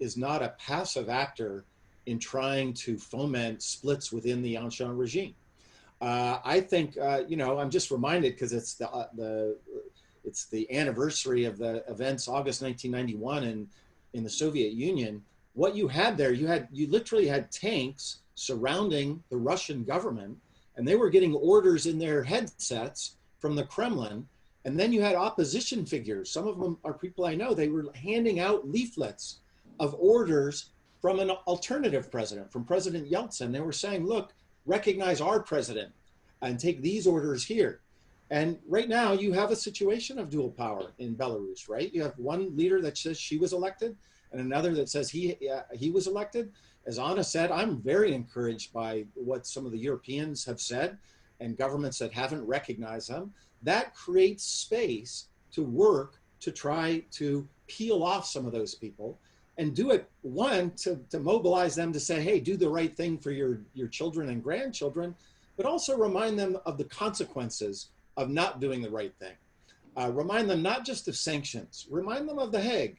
is not a passive actor in trying to foment splits within the Ancien regime. I think, I'm just reminded because it's the anniversary of the events, August 1991 in the Soviet Union. What you had there, you literally had tanks surrounding the Russian government, and they were getting orders in their headsets from the Kremlin. And then you had opposition figures. Some of them are people I know. They were handing out leaflets of orders from an alternative president, from President Yeltsin. They were saying, look, recognize our president and take these orders here. And right now you have a situation of dual power in Belarus, right? You have one leader that says she was elected and another that says he was elected. As Anna said, I'm very encouraged by what some of the Europeans have said and governments that haven't recognized them. That creates space to work to try to peel off some of those people and do it, one, to mobilize them to say, hey, do the right thing for your children and grandchildren, but also remind them of the consequences of not doing the right thing. Remind them not just of sanctions, remind them of The Hague.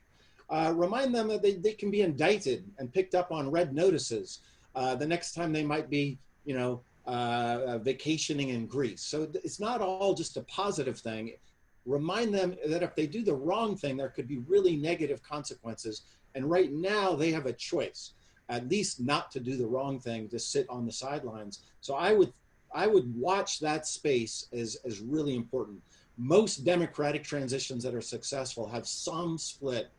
Remind them that they can be indicted and picked up on red notices the next time they might be, vacationing in Greece. So it's not all just a positive thing. remind them that if they do the wrong thing, there could be really negative consequences. And right now they have a choice, at least not to do the wrong thing, to sit on the sidelines. So I would watch that space as really important. Most democratic transitions that are successful have some split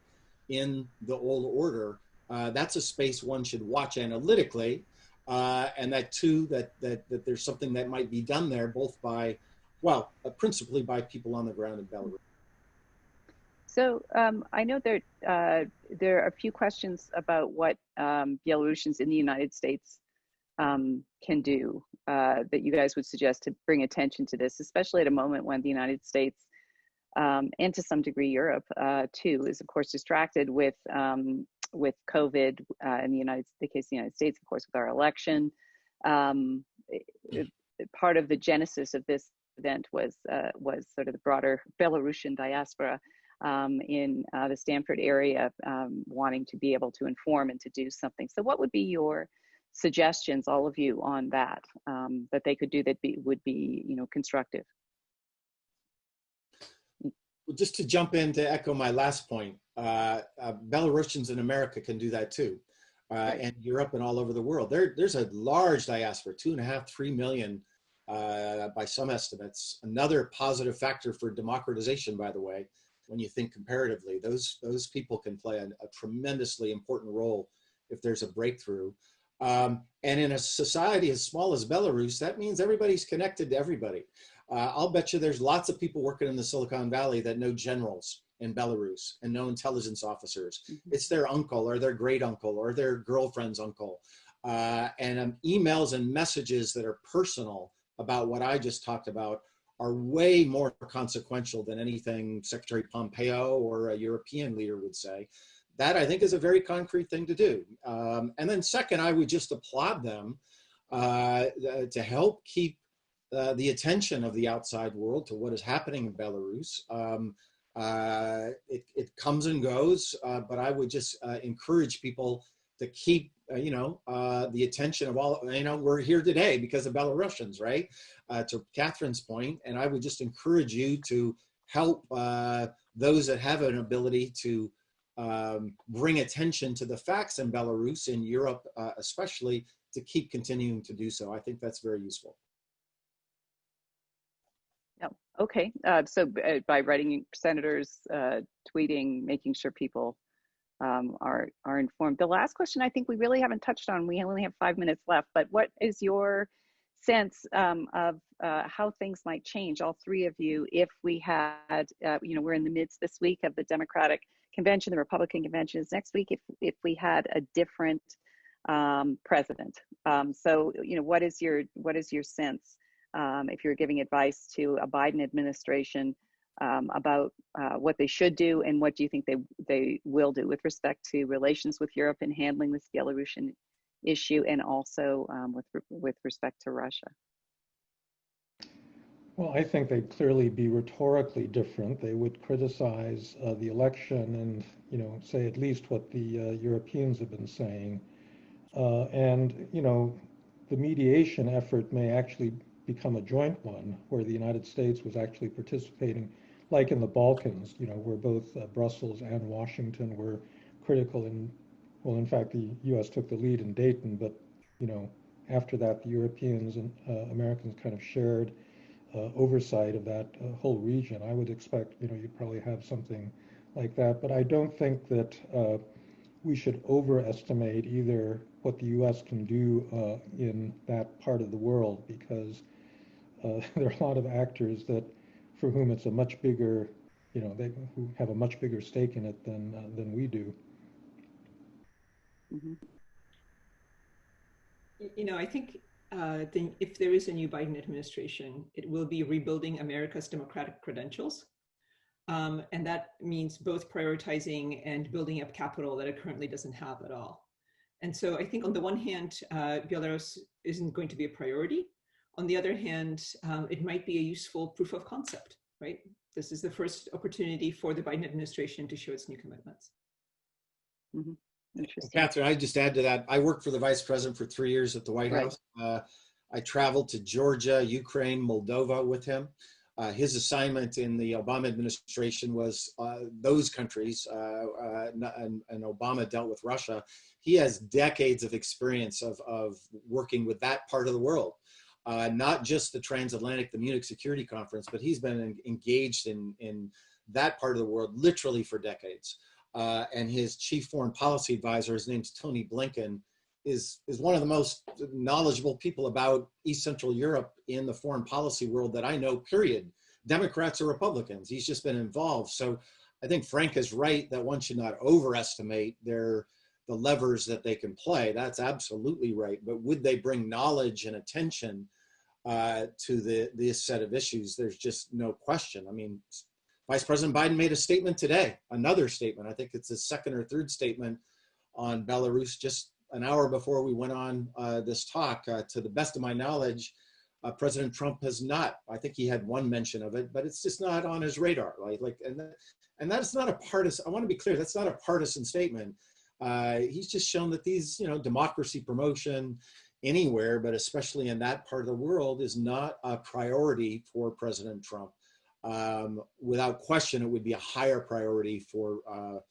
in the old order. That's a space one should watch analytically. And that too, that there's something that might be done there, both by, well, principally by people on the ground in Belarus. So I know there are a few questions about what Belarusians in the United States can do that you guys would suggest to bring attention to this, especially at a moment when the United States and to some degree Europe too is of course distracted with COVID in the case of the United States, of course, with our election. Part of the genesis of this event was sort of the broader Belarusian diaspora in the Stanford area wanting to be able to inform and to do something. So what would be your suggestions, all of you, on that that they could do that would be, you know, constructive? Well, just to jump in to echo my last point, Belarusians in America can do that too, Right. and Europe and all over the world. There's a large diaspora, 2.5, 3 million by some estimates. Another positive factor for democratization, by the way, when you think comparatively, those people can play a tremendously important role if there's a breakthrough. And in a society as small as Belarus, that means everybody's connected to everybody. I'll bet you there's lots of people working in the Silicon Valley that know generals in Belarus and know intelligence officers. Mm-hmm. It's their uncle or their great uncle or their girlfriend's uncle. And emails and messages that are personal about what I just talked about are way more consequential than anything Secretary Pompeo or a European leader would say. That, I think, is a very concrete thing to do. And then second, I would just applaud them to help keep the attention of the outside world to what is happening in Belarus. It comes and goes, but I would just encourage people to keep, the attention of all, we're here today because of Belarusians, right? To Catherine's point, and I would just encourage you to help those that have an ability to bring attention to the facts in Belarus, in Europe especially, to keep continuing to do so. I think that's very useful. Yeah. Okay. So by writing senators, tweeting, making sure people are informed. The last question I think we really haven't touched on. We only have 5 minutes left. But what is your sense of how things might change, all three of you, if we had, we're in the midst this week of the Democratic convention, the Republican convention is next week, if we had a different president. So, what is your sense if you're giving advice to a Biden administration about what they should do, and what do you think they will do with respect to relations with Europe and handling this Belarusian issue, and also with respect to Russia? Well, I think they'd clearly be rhetorically different. They would criticize the election and, say at least what the Europeans have been saying. And the mediation effort may actually become a joint one where the United States was actually participating, like in the Balkans, where both Brussels and Washington were critical in fact, the U.S. took the lead in Dayton, but, after that, the Europeans and Americans kind of shared oversight of that whole region. I would expect, you'd probably have something like that, but I don't think that we should overestimate either what the U.S. can do in that part of the world, because there are a lot of actors for whom it's a much bigger, who have a much bigger stake in it than we do. Mm-hmm. I think if there is a new Biden administration, it will be rebuilding America's democratic credentials. And that means both prioritizing and building up capital that it currently doesn't have at all. And so I think on the one hand, Belarus isn't going to be a priority. On the other hand, it might be a useful proof of concept, right? This is the first opportunity for the Biden administration to show its new commitments. Mm-hmm. Interesting. Catherine, I just add to that. I worked for the vice president for 3 years at the White House. I traveled to Georgia, Ukraine, Moldova with him. His assignment in the Obama administration was those countries, and Obama dealt with Russia. He has decades of experience of working with that part of the world, not just the transatlantic, the Munich Security Conference, but he's been engaged in that part of the world literally for decades. And his chief foreign policy advisor, his name's Tony Blinken, is one of the most knowledgeable people about East Central Europe in the foreign policy world that I know, period. Democrats or Republicans. He's just been involved. So I think Frank is right that one should not overestimate the levers that they can play. That's absolutely right. But would they bring knowledge and attention to this set of issues? There's just no question. I mean, Vice President Biden made a statement today, another statement. I think it's his second or third statement on Belarus just an hour before we went on this talk. To the best of my knowledge, President Trump has not. I think he had one mention of it, but it's just not on his radar. And that's not a partisan. I want to be clear. That's not a partisan statement. He's just shown that these, democracy promotion anywhere, but especially in that part of the world, is not a priority for President Trump. Without question, it would be a higher priority for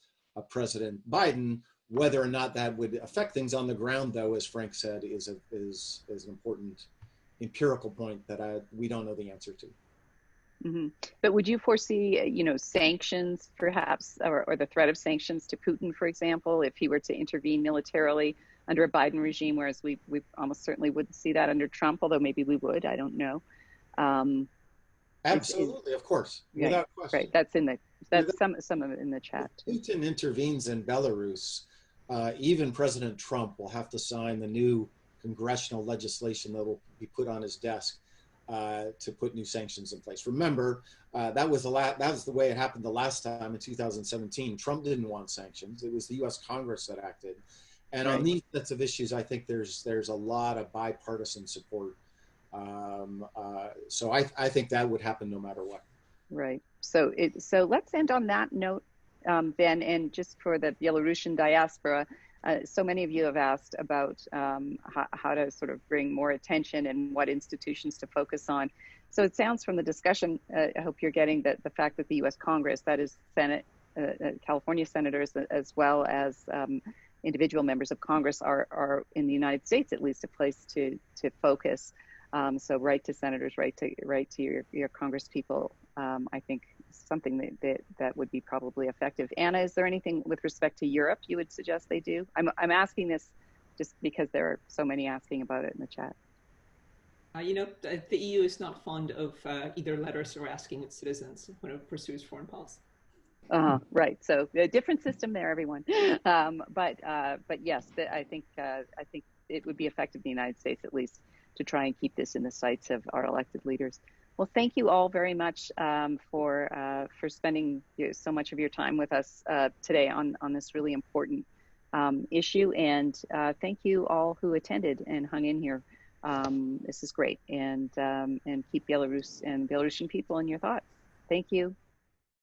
President Biden. Whether or not that would affect things on the ground, though, as Frank said, is an important empirical point that we don't know the answer to. Mm-hmm. But would you foresee, sanctions perhaps, or the threat of sanctions to Putin, for example, if he were to intervene militarily under a Biden regime, whereas we almost certainly wouldn't see that under Trump, although maybe we would, I don't know. Absolutely, of course, without question. Right, that's some of it in the chat. If Putin intervenes in Belarus, even President Trump will have to sign the new congressional legislation that will be put on his desk to put new sanctions in place. Remember, that was the way it happened the last time in 2017. Trump didn't want sanctions. It was the U.S. Congress that acted. And on these sets of issues, I think there's a lot of bipartisan support. So I think that would happen no matter what. Right. So let's end on that note, Ben, and just for the Belarusian diaspora, so many of you have asked about how to sort of bring more attention and what institutions to focus on. So it sounds from the discussion, I hope you're getting that the fact that the U.S. Congress, that is Senate, California senators, as well as individual members of Congress are in the United States, at least, a place to focus. So write to senators, write to your Congress people. I think something that would be probably effective. Anna, is there anything with respect to Europe you would suggest they do? I'm asking this just because there are so many asking about it in the chat. The EU is not fond of either letters or asking its citizens when it pursues foreign policy. Right. So a different system there, everyone. But yes, I think it would be effective in the United States, at least, to try and keep this in the sights of our elected leaders. Well, thank you all very much for spending so much of your time with us today on this really important issue. And thank you all who attended and hung in here. This is great. And keep Belarus and Belarusian people in your thoughts. Thank you.